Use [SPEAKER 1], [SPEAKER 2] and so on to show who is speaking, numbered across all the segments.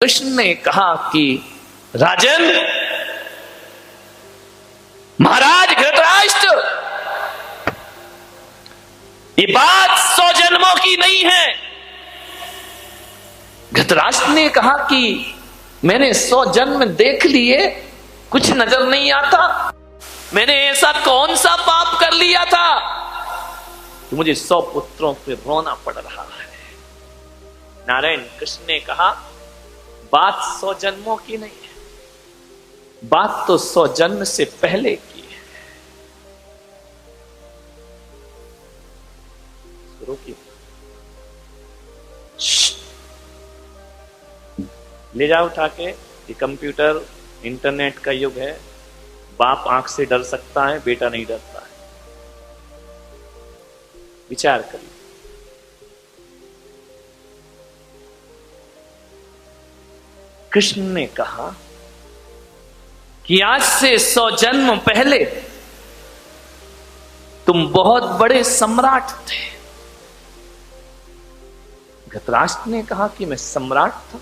[SPEAKER 1] कृष्ण ने कहा कि राजन, महाराज धृतराष्ट्र, ये बात 100 जन्मों की नहीं है। धृतराष्ट्र ने कहा कि मैंने 100 जन्म देख लिए, कुछ नजर नहीं आता। मैंने ऐसा कौन सा पाप कर लिया था कि मुझे 100 पुत्रों पे रोना पड़ रहा है। नारायण कृष्ण ने कहा, बात 100 जन्मों की नहीं है, बात तो 100 जन्म से पहले की है। रोकिए, ले जाओ उठा के। ये कंप्यूटर इंटरनेट का युग है। बाप आंख से डर सकता है, बेटा नहीं डरता है। विचार करिए। कृष्ण ने कहा कि आज से 100 जन्म पहले तुम बहुत बड़े सम्राट थे। धृतराष्ट्र ने कहा कि मैं सम्राट था,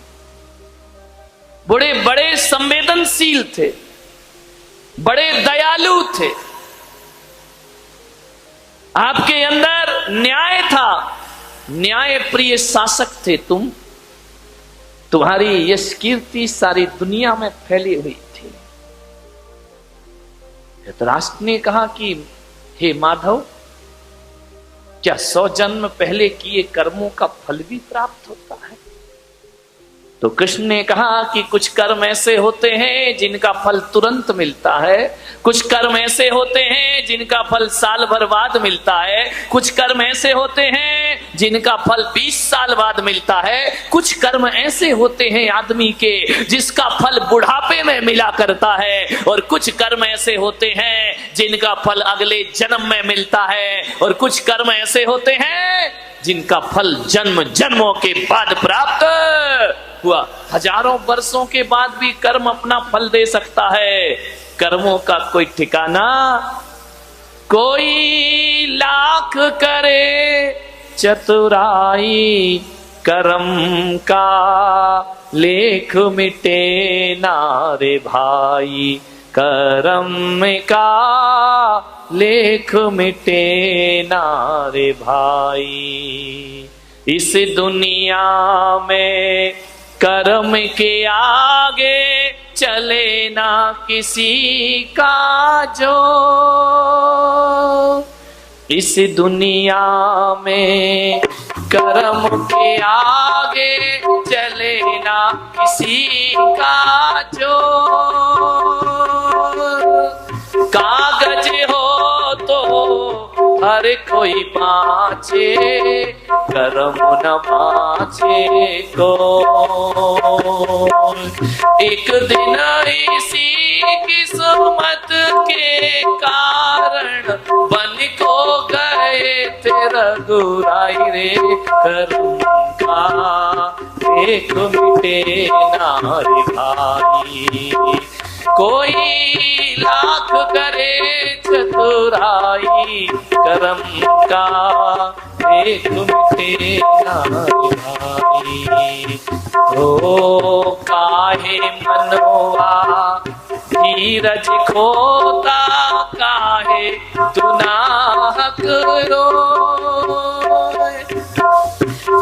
[SPEAKER 1] बड़े बड़े संवेदनशील थे, बड़े दयालु थे, आपके अंदर न्याय था, न्याय प्रिय शासक थे तुम। तुम्हारी यश कीर्ति सारी दुनिया में फैली हुई थी। धृतराष्ट्र ने कहा कि हे माधव, क्या 100 जन्म पहले किए कर्मों का फल भी प्राप्त होता है? तो कृष्ण ने कहा कि कुछ कर्म ऐसे होते हैं जिनका फल तुरंत मिलता है, कुछ कर्म ऐसे होते हैं जिनका फल साल भर बाद मिलता है, कुछ कर्म ऐसे होते हैं जिनका फल 20 साल बाद मिलता है, कुछ कर्म ऐसे होते हैं आदमी के जिसका फल बुढ़ापे में मिला करता है, और कुछ कर्म ऐसे होते हैं जिनका फल अगले जन्म में मिलता है, और कुछ कर्म ऐसे होते हैं जिनका फल जन्म जन्मों के बाद प्राप्त हुआ। हजारों वर्षों के बाद भी कर्म अपना फल दे सकता है। कर्मों का कोई ठिकाना, कोई लाख करे चतुराई, कर्म का लेख मिटे ना रे भाई, कर्म का लेख मिटे ना रे भाई। इस दुनिया में कर्म के आगे चले ना किसी का जो, इस दुनिया में कर्म के आगे चले ना किसी का जो, कागज हो तो हर कोई बाँचे, कर्म न बाँचे को। एक दिन इसी किस्मत के कारण बन को गए थे रघुराई रे, कर्म का एक मिटे ना रे भाई। कोई लाख करे चतुराई, कर्म का एक मिटे ना रे भाई। ओ काहे मनवा धीरज खोता, काहे तू नाहक रोए।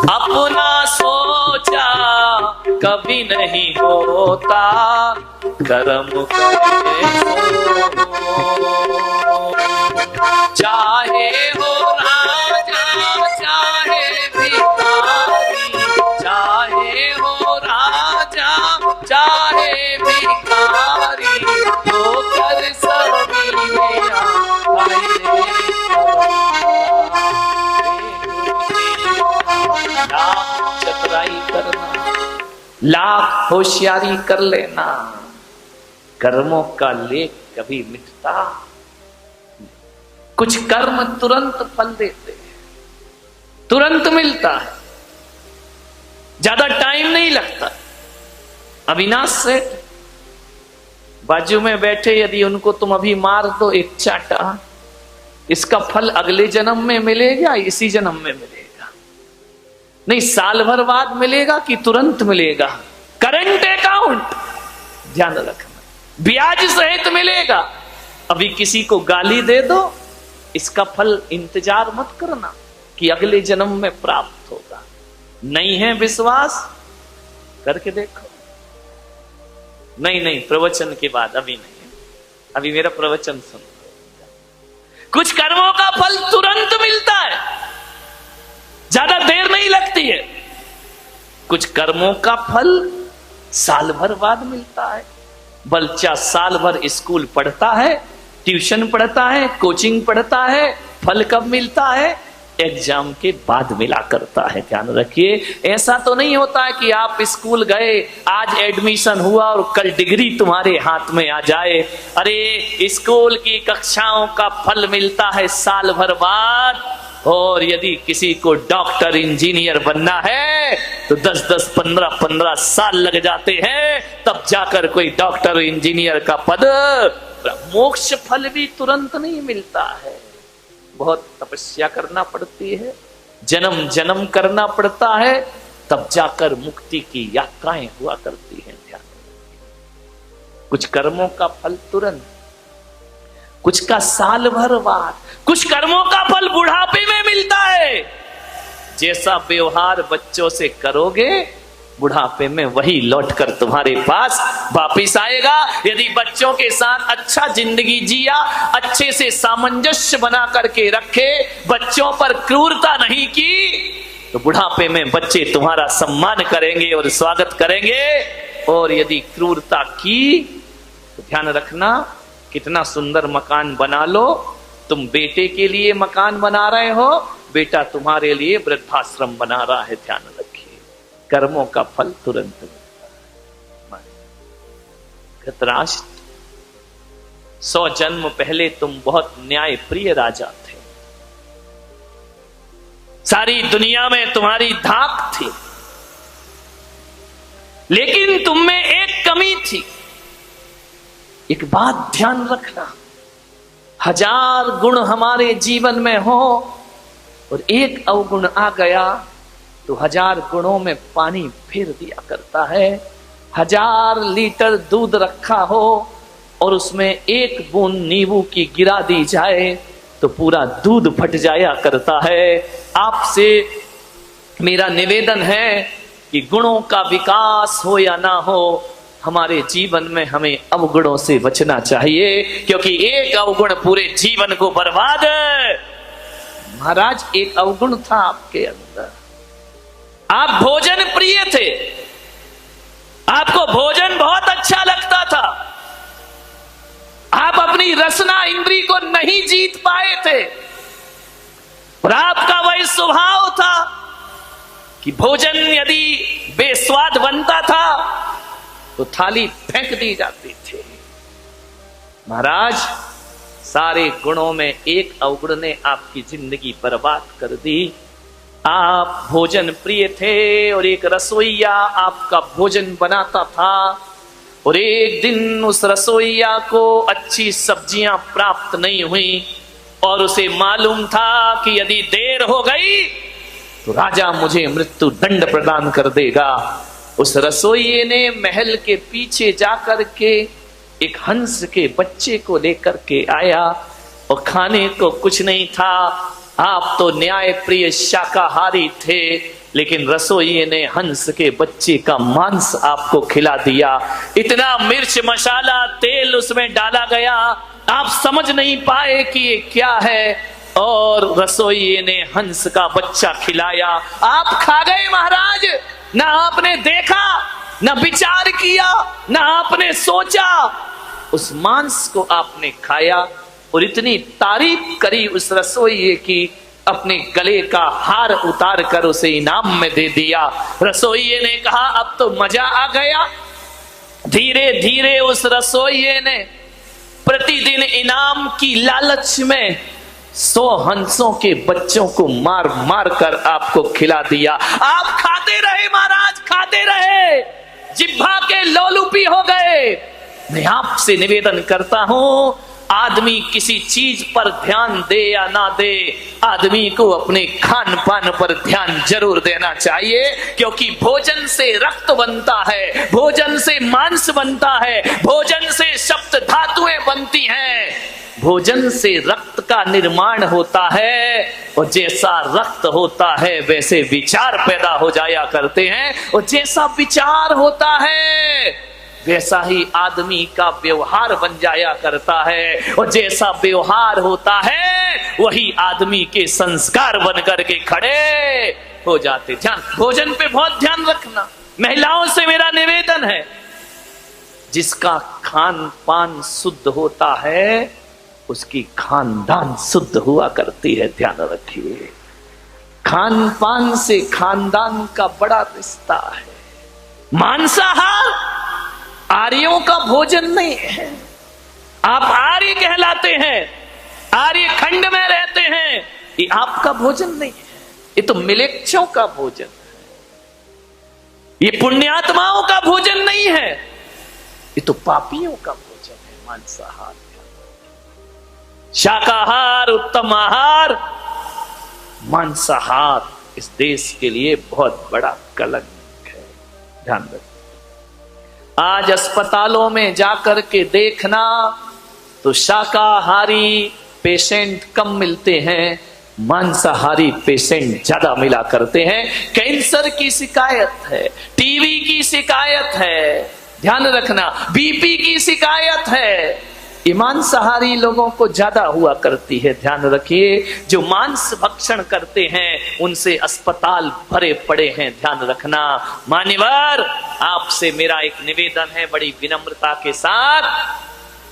[SPEAKER 1] अपना सोचा कभी नहीं होता, कर्म करे चाहे हो राजा चाहे भिखारी, चाहे हो राजा चाहे भिखारी, तो कर सभी मेरा चतुराई करना, लाख होशियारी कर लेना, कर्मों का लेख कभी मिटता। कुछ कर्म तुरंत फल देते हैं, तुरंत मिलता है, ज्यादा टाइम नहीं लगता। अविनाश सेठ बाजू में बैठे, यदि उनको तुम अभी मार दो एक चाटा, इसका फल अगले जन्म में मिलेगा, इसी जन्म में मिलेगा? नहीं, साल भर बाद मिलेगा कि तुरंत मिलेगा? करंट अकाउंट ध्यान रखना, ब्याज सहित मिलेगा। अभी किसी को गाली दे दो, इसका फल इंतजार मत करना कि अगले जन्म में प्राप्त होगा। नहीं है विश्वास, करके देखो। नहीं, प्रवचन के बाद, अभी नहीं, अभी मेरा प्रवचन सुनो। कुछ कर्मों का फल तुरंत मिलता है, ज्यादा देर नहीं लगती है। कुछ कर्मों का फल साल भर बाद मिलता है। बच्चा साल भर स्कूल पढ़ता है, ट्यूशन पढ़ता है, कोचिंग पढ़ता है, फल कब मिलता है? एग्जाम के बाद मिला करता है। ध्यान रखिए, ऐसा तो नहीं होता है कि आप स्कूल गए, आज एडमिशन हुआ और कल डिग्री तुम्हारे हाथ में आ जाए। अरे स्कूल की कक्षाओं का फल मिलता है साल भर बाद। और यदि किसी को डॉक्टर इंजीनियर बनना है तो 10-10, 15-15 साल लग जाते हैं, तब जाकर कोई डॉक्टर इंजीनियर का पद। मोक्ष फल भी तुरंत नहीं मिलता है, बहुत तपस्या करना पड़ती है, जन्म जन्म करना पड़ता है, तब जाकर मुक्ति की यात्राएं हुआ करती हैं। ध्यान, कुछ कर्मों का फल तुरंत, कुछ का साल भर बाद, कुछ कर्मों का फल बुढ़ापे में मिलता है। जैसा व्यवहार बच्चों से करोगे, बुढ़ापे में वही लौटकर तुम्हारे पास वापिस आएगा। यदि बच्चों के साथ अच्छा जिंदगी जिया, अच्छे से सामंजस्य बना करके रखे, बच्चों पर क्रूरता नहीं की, तो बुढ़ापे में बच्चे तुम्हारा सम्मान करेंगे और स्वागत करेंगे। और यदि क्रूरता की तो ध्यान रखना, कितना सुंदर मकान बना लो, तुम बेटे के लिए मकान बना रहे हो, बेटा तुम्हारे लिए वृद्धाश्रम बना रहा है। ध्यान रखिए, कर्मों का फल तुरंत मिलता है। धृतराष्ट्र, 100 जन्म पहले तुम बहुत न्याय प्रिय राजा थे, सारी दुनिया में तुम्हारी धाक थी, लेकिन तुम में एक कमी थी। एक बात ध्यान रखना, 1000 गुण हमारे जीवन में हो और एक अवगुण आ गया तो 1000 गुणों में पानी फेर दिया करता है। 1000 लीटर दूध रखा हो और उसमें एक बूंद नींबू की गिरा दी जाए तो पूरा दूध फट जाया करता है। आपसे मेरा निवेदन है कि गुणों का विकास हो या ना हो, हमारे जीवन में हमें अवगुणों से बचना चाहिए, क्योंकि एक अवगुण पूरे जीवन को बर्बाद। महाराज, एक अवगुण था आपके अंदर, आप भोजन प्रिय थे, आपको भोजन बहुत अच्छा लगता था, आप अपनी रसना इंद्री को नहीं जीत पाए थे और आपका वही स्वभाव था कि भोजन यदि बेस्वाद बनता था तो थाली फेंक दी जाती थी। महाराज, सारे गुणों में एक अवगुण ने आपकी जिंदगी बर्बाद कर दी। आप भोजन प्रिय थे और एक रसोइया आपका भोजन बनाता था और एक दिन उस रसोइया को अच्छी सब्जियां प्राप्त नहीं हुई और उसे मालूम था कि यदि देर हो गई तो राजा मुझे मृत्यु दंड प्रदान कर देगा। उस रसोइये ने महल के पीछे जाकर के एक हंस के बच्चे को लेकर के आया और खाने को कुछ नहीं था। आप तो न्याय प्रिय शाकाहारी थे, लेकिन रसोइये ने हंस के बच्चे का मांस आपको खिला दिया। इतना मिर्च मसाला तेल उसमें डाला गया, आप समझ नहीं पाए कि ये क्या है, और रसोइये ने हंस का बच्चा खिलाया। आप खा गए महाराज, ना आपने देखा, ना विचार किया, ना आपने सोचा, उस मांस को आपने खाया और इतनी तारीफ करी उस रसोइये की, अपने गले का हार उतार कर उसे इनाम में दे दिया। रसोइये ने कहा अब तो मजा आ गया। धीरे धीरे उस रसोइये ने प्रतिदिन इनाम की लालच में 100 हंसों के बच्चों को मार मार कर आपको खिला दिया। आप खाते रहे महाराज, खाते रहे, जिह्वा के लोलुपी हो गए। मैं आपसे निवेदन करता हूं, आदमी किसी चीज पर ध्यान दे या ना दे, आदमी को अपने खान पान पर ध्यान जरूर देना चाहिए, क्योंकि भोजन से रक्त बनता है, भोजन से मांस बनता है, भोजन से सप्त धातुएं बनती हैं, भोजन से रक्त का निर्माण होता है, और जैसा रक्त होता है वैसे विचार पैदा हो जाया करते हैं, और जैसा विचार होता है वैसा ही आदमी का व्यवहार बन जाया करता है, और जैसा व्यवहार होता है वही आदमी के संस्कार बन करके खड़े हो जाते। ध्यान, भोजन पे बहुत ध्यान रखना। महिलाओं से मेरा निवेदन है, जिसका खान पान शुद्ध होता है उसकी खानदान शुद्ध हुआ करती है। ध्यान रखिए, खान पान से खानदान का बड़ा रिश्ता है। मांसाहार आर्यों का भोजन नहीं है। आप आर्य कहलाते हैं, आर्य खंड में रहते हैं, ये आपका भोजन नहीं है, ये तो मिलेच्छों का भोजन है, ये पुण्यात्माओं का भोजन नहीं है, ये तो पापियों का भोजन है। मांसाहार, शाकाहार उत्तम आहार, मांसाहार इस देश के लिए बहुत बड़ा कलंक है। ध्यान रखिए, आज अस्पतालों में जाकर के देखना तो शाकाहारी पेशेंट कम मिलते हैं, मांसाहारी पेशेंट ज्यादा मिला करते हैं। कैंसर की शिकायत है, टीबी की शिकायत है, ध्यान रखना, बीपी की शिकायत है, ये मांसाहारी लोगों को ज्यादा हुआ करती है। ध्यान रखिए, जो मांस भक्षण करते हैं उनसे अस्पताल भरे पड़े हैं। ध्यान रखना। मान्यवर, आपसे मेरा एक निवेदन है, बड़ी विनम्रता के साथ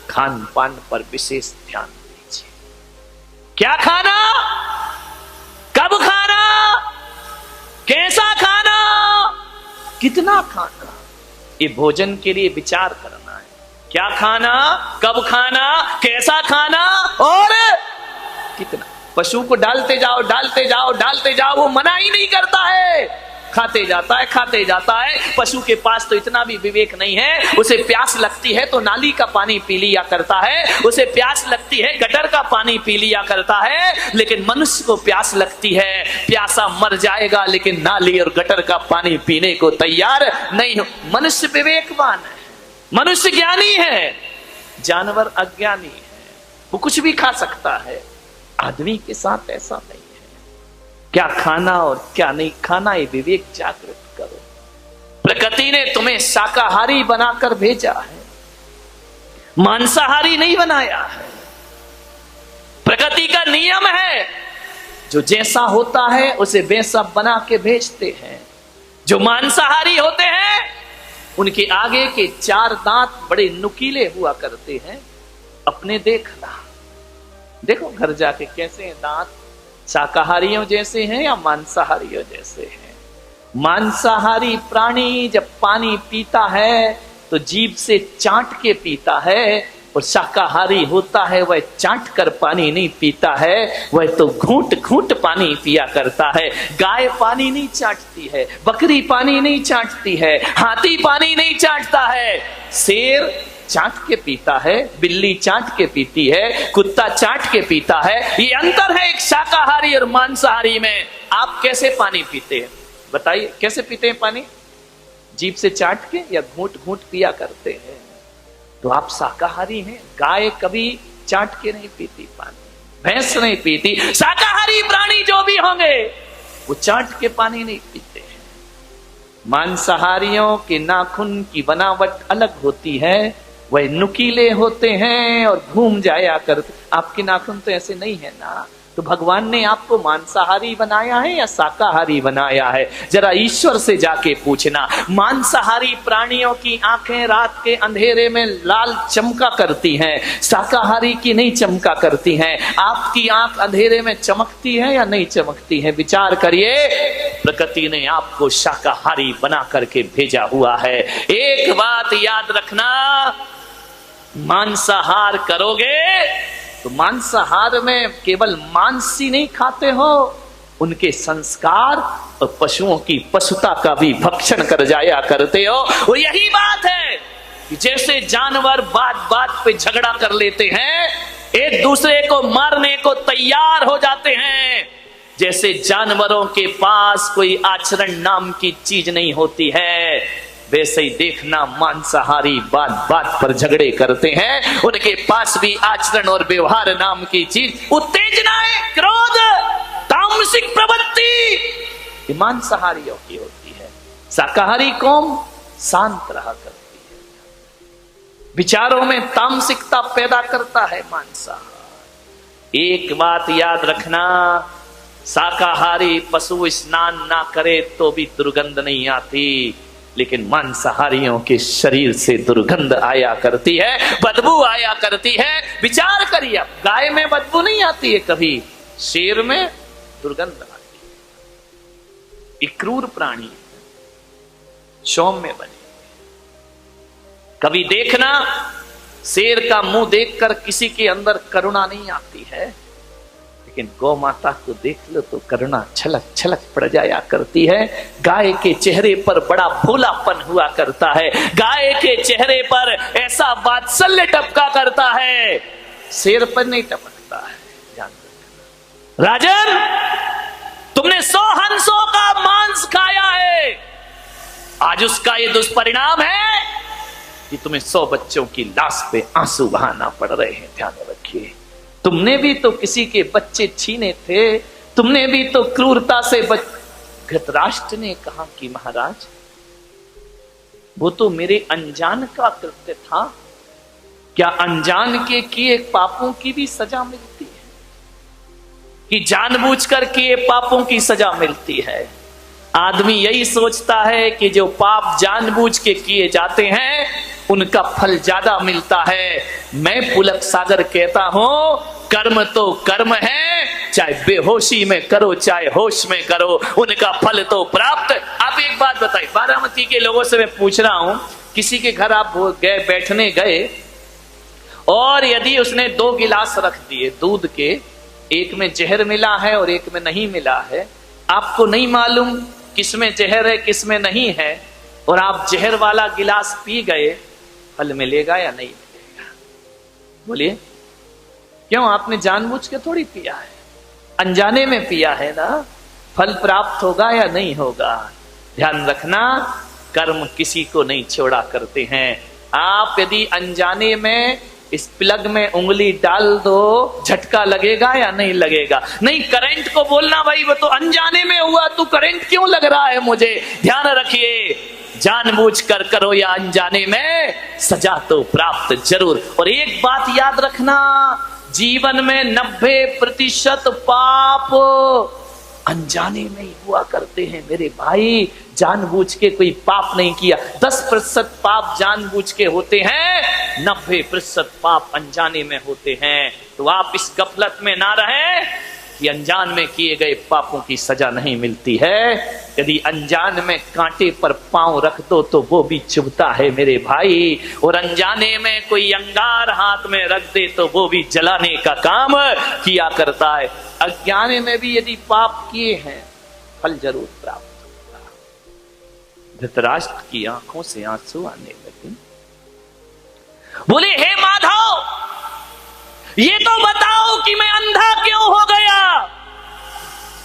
[SPEAKER 1] खान पान पर विशेष ध्यान दीजिए। क्या खाना, कब खाना, कैसा खाना, कितना खाना, ये भोजन के लिए विचार करना है। क्या खाना, कब खाना, कैसा खाना और कितना। पशु को डालते जाओ डालते जाओ डालते जाओ, वो मना ही नहीं करता है, खाते जाता है खाते जाता है। पशु के पास तो इतना भी विवेक नहीं है, उसे प्यास लगती है तो नाली का पानी पी लिया करता है, उसे प्यास लगती है गटर का पानी पी लिया करता है। लेकिन मनुष्य को प्यास लगती है, प्यासा मर जाएगा लेकिन नाली और गटर का पानी पीने को तैयार नहीं हो। मनुष्य विवेकवान है, मनुष्य ज्ञानी है, जानवर अज्ञानी है, वो कुछ भी खा सकता है। आदमी के साथ ऐसा नहीं है। क्या खाना और क्या नहीं खाना, ये विवेक जागृत करो। प्रकृति ने तुम्हें शाकाहारी बनाकर भेजा है, मांसाहारी नहीं बनाया है। प्रकृति का नियम है, जो जैसा होता है उसे वैसा बना के भेजते हैं। जो मांसाहारी होते हैं उनके आगे के 4 दांत बड़े नुकीले हुआ करते हैं। अपने देखना, देखो घर जाके कैसे हैं दांत, शाकाहारियों जैसे हैं या मांसाहारियों जैसे हैं। मांसाहारी प्राणी जब पानी पीता है तो जीभ से चाट के पीता है, और शाकाहारी होता है वह चाट कर पानी नहीं पीता है, वह तो घूंट घूंट पानी पिया करता है। गाय पानी नहीं चाटती है, बकरी पानी नहीं चाटती है, हाथी पानी नहीं चाटता है, शेर चाट के पीता है, बिल्ली चाट के पीती है, कुत्ता चाट के पीता है। ये अंतर है एक शाकाहारी और मांसाहारी में। आप कैसे पानी पीते हैं बताइए, कैसे पीते हैं पानी? जीभ से चाट के या घूंट घूंट पिया करते हैं? तो आप शाकाहारी हैं। गाय कभी चाट के नहीं पीती पानी, भैंस नहीं पीती। शाकाहारी प्राणी जो भी होंगे वो चाट के पानी नहीं पीते हैं। मांसाहारियों के नाखून की बनावट अलग होती है, वह नुकीले होते हैं और घूम जाया करते। आपके नाखून तो ऐसे नहीं है ना, तो भगवान ने आपको मांसाहारी बनाया है या शाकाहारी बनाया है? जरा ईश्वर से जाके पूछना। मांसाहारी प्राणियों की आंखें रात के अंधेरे में लाल चमका करती हैं, शाकाहारी की नहीं चमका करती हैं। आपकी आंख अंधेरे में चमकती है या नहीं चमकती है? विचार करिए। प्रकृति ने आपको शाकाहारी बना करके भेजा हुआ है। एक बात याद रखना, मांसाहार करोगे तो मांसाहार में केवल मांस ही नहीं खाते हो, उनके संस्कार और पशुओं की पशुता का भी भक्षण कर जाया करते हो। और यही बात है कि जैसे जानवर बात बात पे झगड़ा कर लेते हैं, एक दूसरे को मारने को तैयार हो जाते हैं, जैसे जानवरों के पास कोई आचरण नाम की चीज नहीं होती है, वैसे ही देखना मांसाहारी बात बात पर झगड़े करते हैं, उनके पास भी आचरण और व्यवहार नाम की चीज, उत्तेजनाएं, क्रोध, तामसिक प्रवृत्ति मांसाहारियों की होती है। शाकाहारी कौम शांत रहा करती है, विचारों में तामसिकता पैदा करता है मांसाहार। एक बात याद रखना, शाकाहारी पशु स्नान ना करे तो भी दुर्गंध नहीं आती, लेकिन मांसाहारियों के शरीर से दुर्गंध आया करती है, बदबू आया करती है। विचार करिए, गाय में बदबू नहीं आती है कभी, शेर में दुर्गंध आती है। एक क्रूर प्राणी है, सौम्य बने। कभी देखना, शेर का मुंह देखकर किसी के अंदर करुणा नहीं आती है, लेकिन गौ माता को देख लो तो करुणा छलक छलक पड़ जाया करती है। गाय के चेहरे पर बड़ा भोलापन हुआ करता है, गाय के चेहरे पर ऐसा वात्सल्य टपका करता है, शेर पर नहीं टपकता है। ध्यान रखना राजन, तुमने 100 हंसों का मांस खाया है, आज उसका ये दुष्परिणाम है कि तुम्हें 100 बच्चों की लाश पे आंसू बहाना पड़ रहे हैं। ध्यान रखिए, तुमने भी तो किसी के बच्चे छीने थे, तुमने भी तो क्रूरता से धृतराष्ट्र ने कहा कि महाराज वो तो मेरे अनजान का कृत्य था, क्या अनजान के किए पापों की भी सजा मिलती है कि जानबूझकर किए पापों की सजा मिलती है? आदमी यही सोचता है कि जो पाप जानबूझ के किए जाते हैं उनका फल ज्यादा मिलता है। मैं पुलक सागर कहता हूं, कर्म तो कर्म है, चाहे बेहोशी में करो चाहे होश में करो, उनका फल तो प्राप्त। आप एक बात बताइए, बारामती के लोगों से मैं पूछ रहा हूं, किसी के घर आप गए, बैठने गए, और यदि उसने 2 गिलास रख दिए दूध के, एक में जहर मिला है और एक में नहीं मिला है, आपको नहीं मालूम किसमें जहर है किसमें नहीं है, और आप जहर वाला गिलास पी गए, फल मिलेगा या नहीं मिलेगा? बोलिए, क्यों? आपने जानबूझ के थोड़ी पिया है, अनजाने में पिया है ना, फल प्राप्त होगा या नहीं होगा? ध्यान रखना, कर्म किसी को नहीं छोड़ा करते हैं। आप यदि अनजाने में इस प्लग में उंगली डाल दो, झटका लगेगा या नहीं लगेगा? नहीं, करंट को बोलना भाई वो तो अनजाने में हुआ, तू करंट क्यों लग रहा है मुझे? ध्यान रखिए, जानबूझ कर करो या अनजाने में, सजा तो प्राप्त जरूर। और एक बात याद रखना, जीवन में 90% पाप अनजाने में ही हुआ करते हैं मेरे भाई, जानबूझ के कोई पाप नहीं किया। 10% पाप जानबूझ के होते हैं, 90% पाप अनजाने में होते हैं। तो आप इस गफलत में ना रहें कि अनजान में किए गए पापों की सजा नहीं मिलती है। यदि अनजान में कांटे पर पांव रख दो तो वो भी चुभता है मेरे भाई, और अनजाने में कोई अंगार हाथ में रख दे तो वो भी जलाने का काम किया करता है। अज्ञान में भी यदि पाप किए हैं, फल जरूर प्राप्त होगा। धृतराष्ट्र की आंखों से आंसू आने लगे, बोले, हे माधव, ये तो बताओ कि मैं अंधा क्यों हो गया?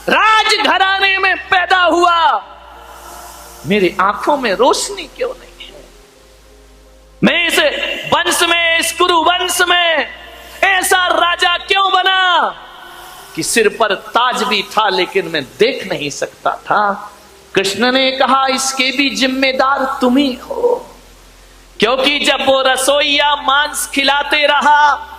[SPEAKER 1] राजघराने में पैदा हुआ, मेरी आंखों में रोशनी क्यों नहीं है? मैं इस वंश में, इस कुरु वंश में ऐसा राजा क्यों बना कि सिर पर ताज भी था लेकिन मैं देख नहीं सकता था? कृष्ण ने कहा, इसके भी जिम्मेदार तुम ही हो, क्योंकि जब वो रसोइया मांस खिलाते रहा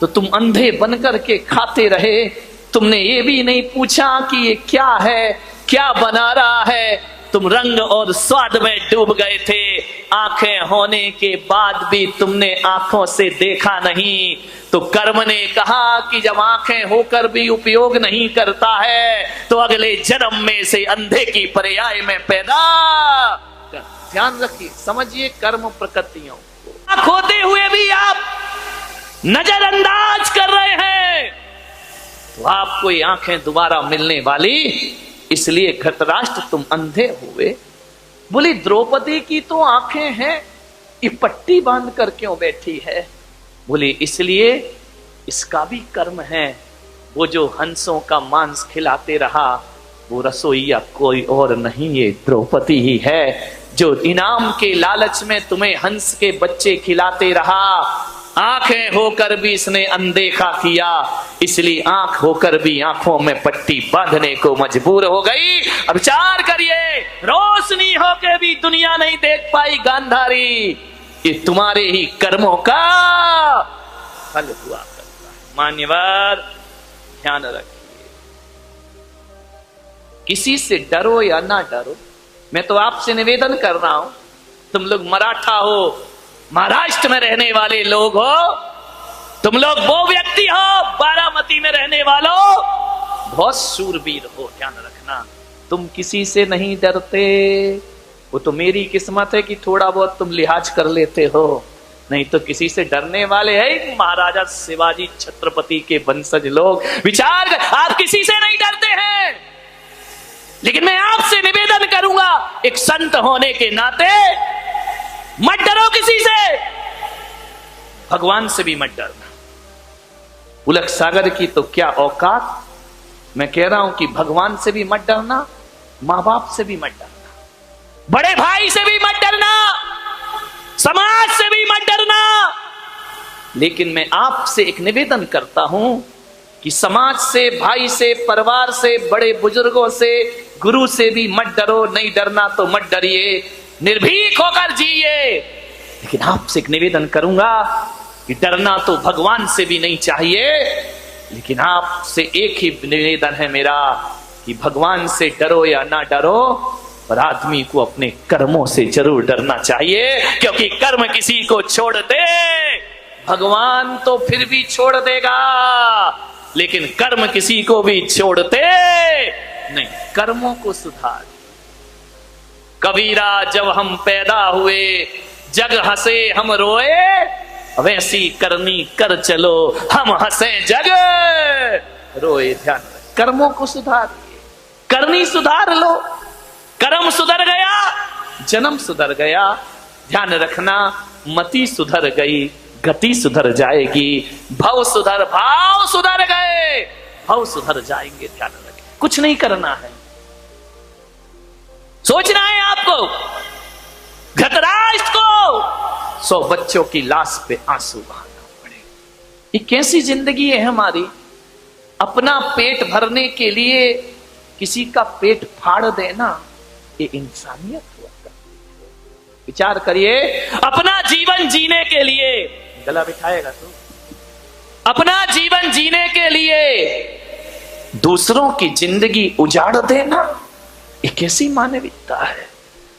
[SPEAKER 1] तो तुम अंधे बनकर के खाते रहे। तुमने ये भी नहीं पूछा कि ये क्या है, क्या बना रहा है। तुम रंग और स्वाद में डूब गए थे। आंखें होने के बाद भी तुमने आंखों से देखा नहीं। तो कर्म ने कहा कि जब आंखें होकर भी उपयोग नहीं करता है तो अगले जन्म में से अंधे की पर्याय में पैदा। ध्यान रखिए, समझिए कर्म प्रकृतियों को। आंख होते हुए भी आप नजरअंदाज कर रहे हैं तो आपको ये आंखें दोबारा मिलने वाली, इसलिए धृतराष्ट्र तुम अंधे हुए। बोली, द्रौपदी की तो आंखें हैं, ये पट्टी बांध कर क्यों बैठी है? बोले इसलिए इसका भी कर्म है। वो जो हंसों का मांस खिलाते रहा, वो रसोईया कोई और नहीं, ये द्रौपदी ही है, जो इनाम के लालच में तुम्हें हंस के बच्चे खिलाते रहा। आंखें होकर भी इसने अनदेखा किया, इसलिए आंख होकर भी आंखों में पट्टी बांधने को मजबूर हो गई। अब विचार करिए, रोशनी होकर भी दुनिया नहीं देख पाई गांधारी, ये तुम्हारे ही कर्मों का फल हुआ करता है। मान्यवर ध्यान रखिए, किसी से डरो या ना डरो, मैं तो आपसे निवेदन कर रहा हूं, तुम लोग मराठा हो, महाराष्ट्र में रहने वाले लोग हो, तुम लोग वो व्यक्ति हो, बारामती में रहने वालों, बहुत शूरवीर हो, ध्यान रखना, तुम किसी से नहीं डरते। वो तो मेरी किस्मत है कि थोड़ा बहुत तुम लिहाज कर लेते हो, नहीं तो किसी से डरने वाले हैं महाराजा शिवाजी छत्रपति के वंशज लोग। विचार कर, आप किसी से नहीं डरते हैं, लेकिन मैं आपसे निवेदन करूंगा एक संत होने के नाते, मत डरो किसी से, भगवान से भी मत डरना। उलक सागर की तो क्या औकात, मैं कह रहा हूं कि भगवान से भी मत डरना, मां बाप से भी मत डरना, बड़े भाई से भी मत डरना, समाज से भी मत डरना। लेकिन मैं आपसे एक निवेदन करता हूं कि समाज से, भाई से, परिवार से, बड़े बुजुर्गों से, गुरु से भी मत डरो। नहीं डरना तो मत डरिए, निर्भीक होकर जिए। लेकिन आपसे एक निवेदन करूंगा कि डरना तो भगवान से भी नहीं चाहिए, लेकिन आपसे एक ही निवेदन है मेरा कि भगवान से डरो या ना डरो, पर आदमी को अपने कर्मों से जरूर डरना चाहिए, क्योंकि कर्म किसी को छोड़ दे, भगवान तो फिर भी छोड़ देगा, लेकिन कर्म किसी को भी छोड़ते नहीं। कर्मों को सुधार। कबीरा जब हम पैदा हुए, जग हंसे हम रोए, वैसी करनी कर चलो, हम हंसे जग रोए। ध्यान रख, कर्मों को सुधारिए, करनी सुधार लो, कर्म सुधर गया, जन्म सुधर गया। ध्यान रखना, मति सुधर गई, गति सुधर जाएगी, भाव सुधर गए, भाव सुधर जाएंगे। ध्यान रखें, कुछ नहीं करना है, सोचना है आपको, धृतराष्ट्र को 100 बच्चों की लाश पे आंसू बहाना पड़े। ये कैसी जिंदगी है हमारी? अपना पेट भरने के लिए किसी का पेट फाड़ देना, ये इंसानियत हुआ करती है। विचार करिए, अपना जीवन जीने के लिए, गला बिठाएगा तो, अपना जीवन जीने के लिए दूसरों की जिंदगी उजाड़ देना, ये कैसी मानविकता है?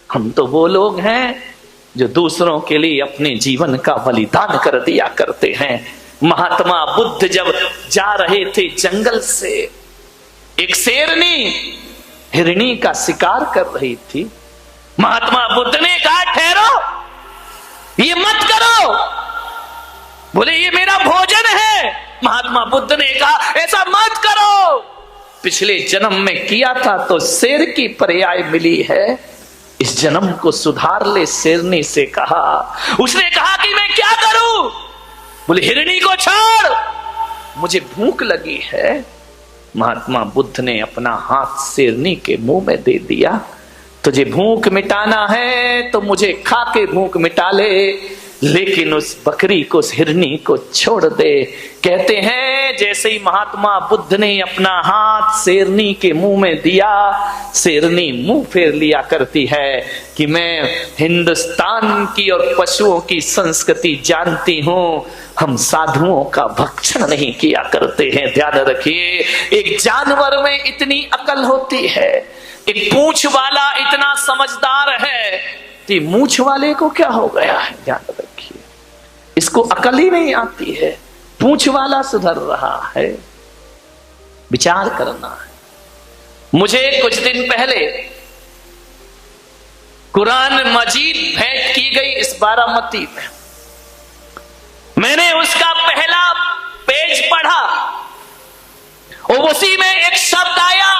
[SPEAKER 1] हम तो वो लोग हैं जो दूसरों के लिए अपने जीवन का बलिदान कर दिया करते हैं। महात्मा बुद्ध जब जा रहे थे जंगल से, एक शेरनी हिरनी का शिकार कर रही थी। महात्मा बुद्ध ने कहा, ठहरो, ये मत करो। बोले, ये मेरा भोजन है। महात्मा बुद्ध ने कहा, ऐसा मत करो, पिछले जन्म में किया था तो शेर की पर्याय मिली है, इस जन्म को सुधार ले। शेरनी से कहा, उसने कहा कि मैं क्या करूं? बोले, हिरनी को छोड़, मुझे भूख लगी है। महात्मा बुद्ध ने अपना हाथ शेरनी के मुंह में दे दिया, तुझे भूख मिटाना है तो मुझे खा के भूख मिटा ले, लेकिन उस बकरी को, उस हिरनी को छोड़ दे। कहते हैं जैसे ही महात्मा बुद्ध ने अपना हाथ शेरनी के मुंह में दिया, शेरनी मुंह फेर लिया करती है कि मैं हिंदुस्तान की और पशुओं की संस्कृति जानती हूं, हम साधुओं का भक्षण नहीं किया करते हैं। ध्यान रखिए, एक जानवर में इतनी अकल होती है, एक पूंछ वाला इतना समझदार है, तो मूंछ वाले को क्या हो गया है? ध्यान रखिए, इसको अकल ही नहीं आती है, पूंछ वाला सुधर रहा है। विचार करना है। मुझे कुछ दिन पहले कुरान मजीद भेंट की गई इस बारामती में, मैंने उसका पहला पेज पढ़ा और उसी में एक शब्द आया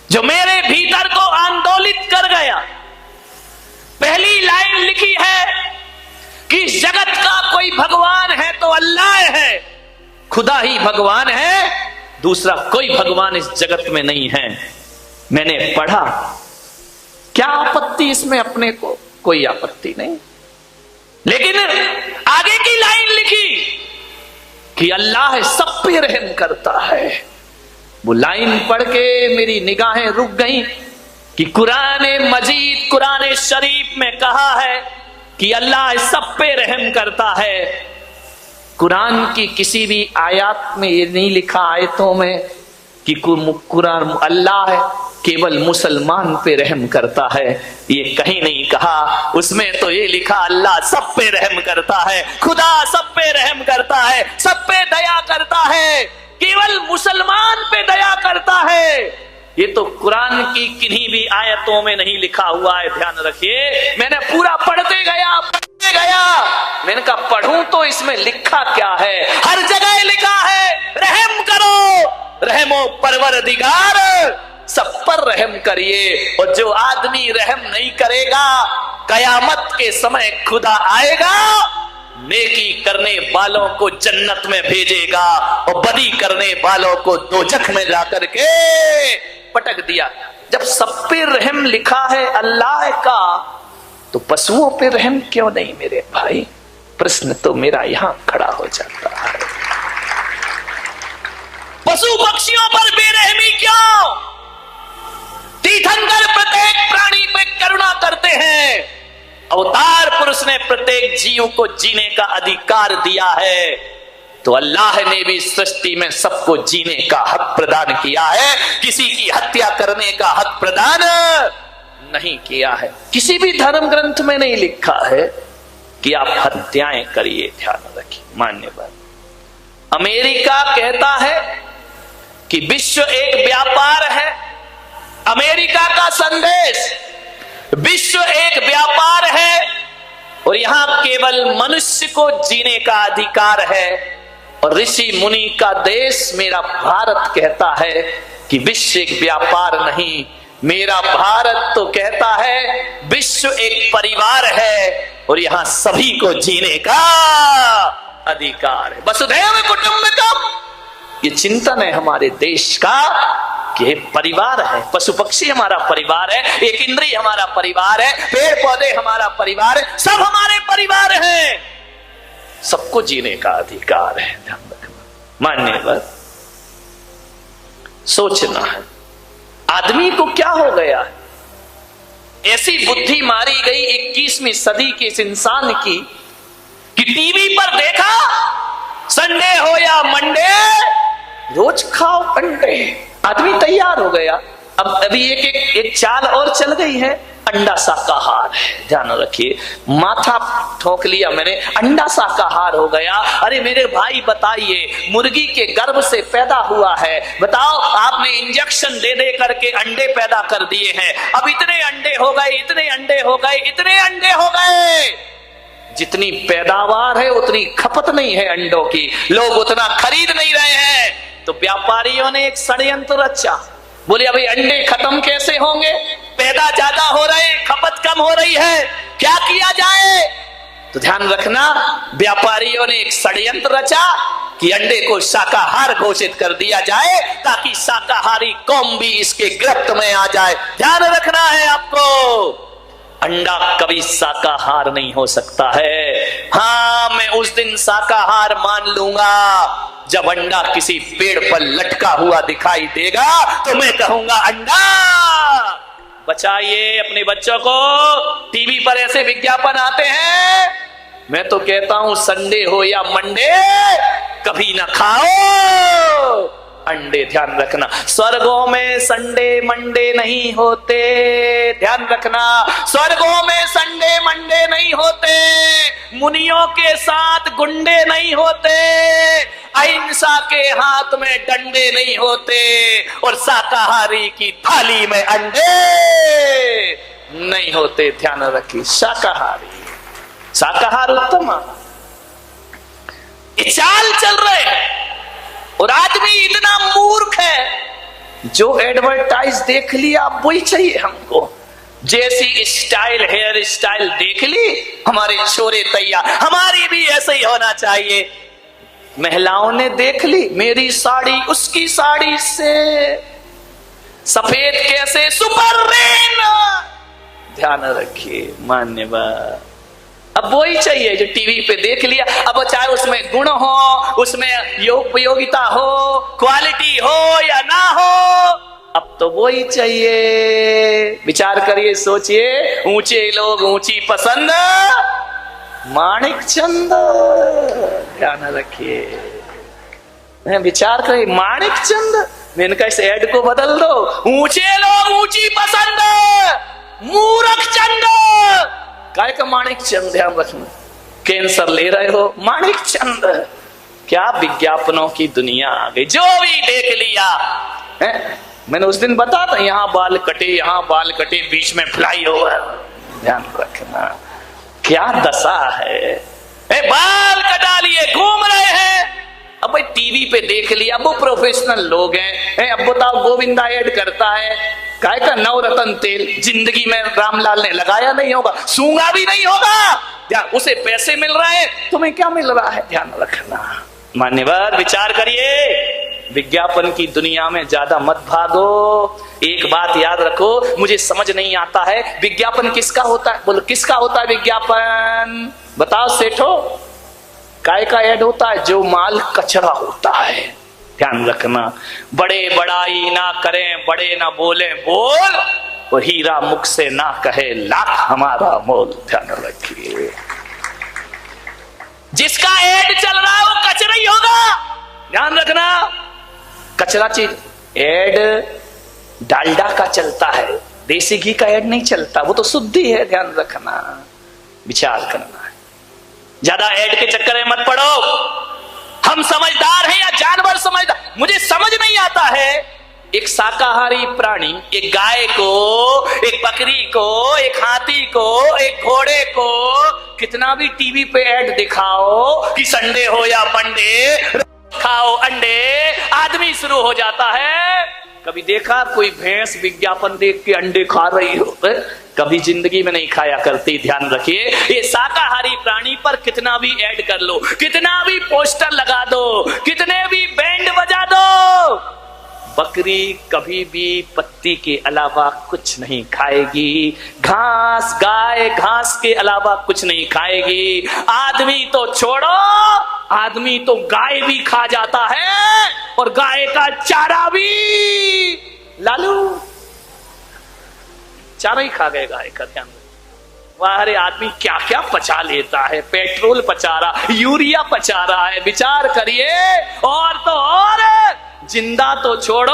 [SPEAKER 1] जो मेरे भीतर को आंदोलित कर गया। पहली लाइन लिखी है, खुदा ही भगवान है, दूसरा कोई भगवान इस जगत में नहीं है। मैंने पढ़ा, क्या आपत्ति इसमें, अपने को कोई आपत्ति नहीं। लेकिन आगे की लाइन लिखी कि अल्लाह सब पे रहम करता है। वो लाइन पढ़ के मेरी निगाहें रुक गईं कि कुरान मजीद, कुरान शरीफ में कहा है कि अल्लाह सब पे रहम करता है। कुरान की किसी भी आयत में ये नहीं लिखा, आयतों में, कि कुरान अल्लाह केवल मुसलमान पे रहम करता है, ये कहीं नहीं कहा। उसमें तो ये लिखा अल्लाह सब पे रहम करता है, खुदा सब पे रहम करता है, सब पे दया करता है, केवल मुसलमान पे दया करता है। ये तो कुरान की किन्हीं भी आयतों में नहीं लिखा हुआ है, ध्यान रखिए। मैंने पूरा पढ़ते गया, मैंने कहा पढ़ूं तो इसमें लिखा क्या है। हर जगह लिखा है रहम करो, रहमो परवरदिगार, सब पर रहम करिए। और जो आदमी रहम नहीं करेगा, कयामत के समय खुदा आएगा, नेकी करने वालों को जन्नत में भेजेगा और बदी करने वालों को दोजख में जाकर के पटक दिया। जब सब पे रहम लिखा है अल्लाह का, तो पशुओं पे रहम क्यों नहीं मेरे भाई? प्रश्न तो मेरा यहां खड़ा हो जाता है। पशु पक्षियों पर बेरहमी क्यों? तीर्थंकर प्रत्येक प्राणी पे करुणा करते हैं। अवतार पुरुष ने प्रत्येक जीव को जीने का अधिकार दिया है, तो अल्लाह ने भी सृष्टि में सबको जीने का हक प्रदान किया है। किसी की हत्या करने का हक प्रदान नहीं किया है। किसी भी धर्म ग्रंथ में नहीं लिखा है कि आप हत्याएं करिए, ध्यान रखिए। मान्यवर अमेरिका कहता है कि विश्व एक व्यापार है। अमेरिका का संदेश, विश्व एक व्यापार है और यहां केवल मनुष्य को जीने का अधिकार है। और ऋषि मुनि का देश मेरा भारत कहता है कि विश्व एक व्यापार नहीं, मेरा भारत तो कहता है विश्व एक परिवार है और यहां सभी को जीने का अधिकार है। वसुधैव कुटुंबकम, ये चिंतन है हमारे देश का कि परिवार है, पशु पक्षी हमारा परिवार है, एक इंद्रिय हमारा परिवार है, पेड़ पौधे हमारा परिवार है, सब हमारे परिवार हैं, सबको जीने का अधिकार है। ध्यान रखना, मान्यवर सोचना है आदमी को क्या हो गया है। ऐसी बुद्धि मारी गई 21वीं सदी के इस इंसान की कि टीवी पर देखा संडे हो या मंडे रोज खाओ अंडे, आदमी तैयार हो गया। अब अभी एक चाल और चल गई है, अंडा शाकाहार है। ध्यान रखिए, माथा ठोक लिया मैंने, अंडा शाकाहार हो गया। अरे मेरे भाई बताइए, मुर्गी के गर्भ से पैदा हुआ है, बताओ आपने इंजेक्शन दे दे करके अंडे पैदा कर दिए हैं। अब इतने अंडे हो गए, इतने अंडे हो गए, इतने अंडे हो गए। जितनी पैदावार है उतनी खपत नहीं है अंडों की, लोग उतना खरीद नहीं रहे हैं। तो व्यापारियों ने एक षड्यंत्र रचा, बोले अभी अंडे खत्म कैसे होंगे, पैदा ज्यादा हो रहे, खपत कम हो रही है, क्या किया जाए। तो ध्यान रखना, व्यापारियों ने एक षड्यंत्र रचा कि अंडे को शाकाहार घोषित कर दिया जाए ताकि शाकाहारी कौम भी इसके गिरफ्त में आ जाए। ध्यान रखना है आपको, अंडा कभी शाकाहार नहीं हो सकता है। हाँ, मैं उस दिन शाकाहार मान लूंगा जब अंडा किसी पेड़ पर लटका हुआ दिखाई देगा, तो मैं कहूंगा अंडा बचाइए अपने बच्चों को। टीवी पर ऐसे विज्ञापन आते हैं, मैं तो कहता हूं संडे हो या मंडे कभी ना खाओ अंडे। ध्यान रखना, स्वर्गों में संडे मंडे नहीं होते। ध्यान रखना, स्वर्गों में संडे मंडे नहीं होते, मुनियों के साथ गुंडे नहीं होते, अहिंसा के हाथ में डंडे नहीं होते और शाकाहारी की थाली में अंडे नहीं होते। ध्यान रखिए, शाकाहारी, शाकाहार उत्तम। चाल चल रहे हैं और आदमी इतना मूर्ख है, जो एडवर्टाइज देख लिया वही चाहिए हमको। जैसी स्टाइल, हेयर स्टाइल देख ली, हमारे छोरे तैयार, हमारी भी ऐसे ही होना चाहिए। महिलाओं ने देख ली, मेरी साड़ी उसकी साड़ी से सफेद कैसे सुपर रेन। ध्यान रखिए मान्यवर, अब वो ही चाहिए जो टीवी पे देख लिया। अब चाहे उसमें गुण हो, उसमें उपयोगिता हो, क्वालिटी हो या ना हो, अब तो वो ही चाहिए। विचार करिए, सोचिए, ऊंचे लोग ऊंची पसंद, माणिक चंद। ध्यान रखिए, विचार करिए, माणिक चंद। मैंने कहा इस ऐड को बदल दो, ऊंचे लोग ऊंची पसंद, मूर्ख चंद। काय का माणिक चंद? ध्यान रखना, कैंसर ले रहे हो, माणिक चंद। क्या विज्ञापनों की दुनिया आ गई, जो भी देख लिया है। मैंने उस दिन बता था, यहाँ बाल कटे, यहाँ बाल कटे, बीच में फ्लाई ओवर। ध्यान रखना, क्या दशा है। बाल कटा लिए घूम रहे हैं। अब भाई टीवी पे देख लिया, अब वो प्रोफेशनल लोग हैं। अब बताओ, गोविंदा ऐड करता है, काय का नवरत्न तेल, जिंदगी में रामलाल ने लगाया नहीं होगा, सूंघा भी नहीं होगा, ध्यान, उसे पैसे मिल रहे हैं, तुम्हें क्या मिल रहा है? ध्यान रखना मान्यवर, विचार करिए। विज्ञापन की दुनिया में ज्यादा मत भागो। एक बात याद रखो, मुझे समझ नहीं आता है विज्ञापन किसका होता है। बोलो किसका होता है विज्ञापन? बताओ सेठो, काय का ऐड होता है? जो माल कचरा होता है। ध्यान रखना, बड़े बड़ाई ना करें, बड़े ना बोले बोल, और हीरा मुख से ना कहे लाख हमारा मोल। ध्यान रखिए, जिसका ऐड चल रहा है वो कचरा ही होगा। ध्यान रखना, कचरा चीज। ऐड डालडा का चलता है, देसी घी का ऐड नहीं चलता, वो तो शुद्धि है। ध्यान रखना, विचार करना है, ज्यादा ऐड के चक्कर में मत पड़ो। हम समझदार हैं या जानवर समझदार, मुझे समझ नहीं आता है। एक शाकाहारी प्राणी, एक गाय को, एक बकरी को, एक हाथी को, एक घोड़े को कितना भी टीवी पे ऐड दिखाओ कि संडे हो या मंडे, खाओ अंडे, आदमी शुरू हो जाता है। कभी देखा कोई भैंस विज्ञापन देख के अंडे खा रही हो? कभी जिंदगी में नहीं खाया करती। ध्यान रखिए, ये शाकाहारी प्राणी पर कितना भी ऐड कर लो, कितना भी पोस्टर लगा दो, कितने भी बैंड बजा दो, बकरी कभी भी पत्ती के अलावा कुछ नहीं खाएगी। घास, गाय घास के अलावा कुछ नहीं खाएगी। आदमी तो छोड़ो, आदमी तो गाय भी खा जाता है, और गाय का चारा भी। लालू चारा ही खा गए गाय का। ध्यान, अरे आदमी क्या क्या पचा लेता है, पेट्रोल पचा रहा, यूरिया पचा रहा है। विचार करिए, और तो और जिंदा तो छोड़ो,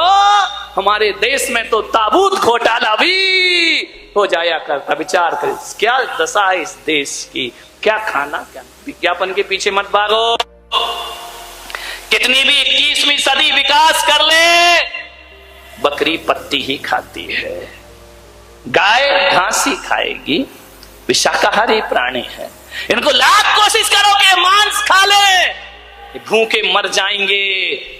[SPEAKER 1] हमारे देश में तो ताबूत घोटाला भी हो जाया करता। विचार करिए, क्या दशा है इस देश की, क्या खाना, क्या। विज्ञापन के पीछे मत भागो। कितनी भी 21वीं सदी विकास कर ले, बकरी पत्ती ही खाती है, गाय घास ही खाएगी। वे शाकाहारी प्राणी है, इनको लाख कोशिश करो कि मांस खा ले, भूखे मर जाएंगे,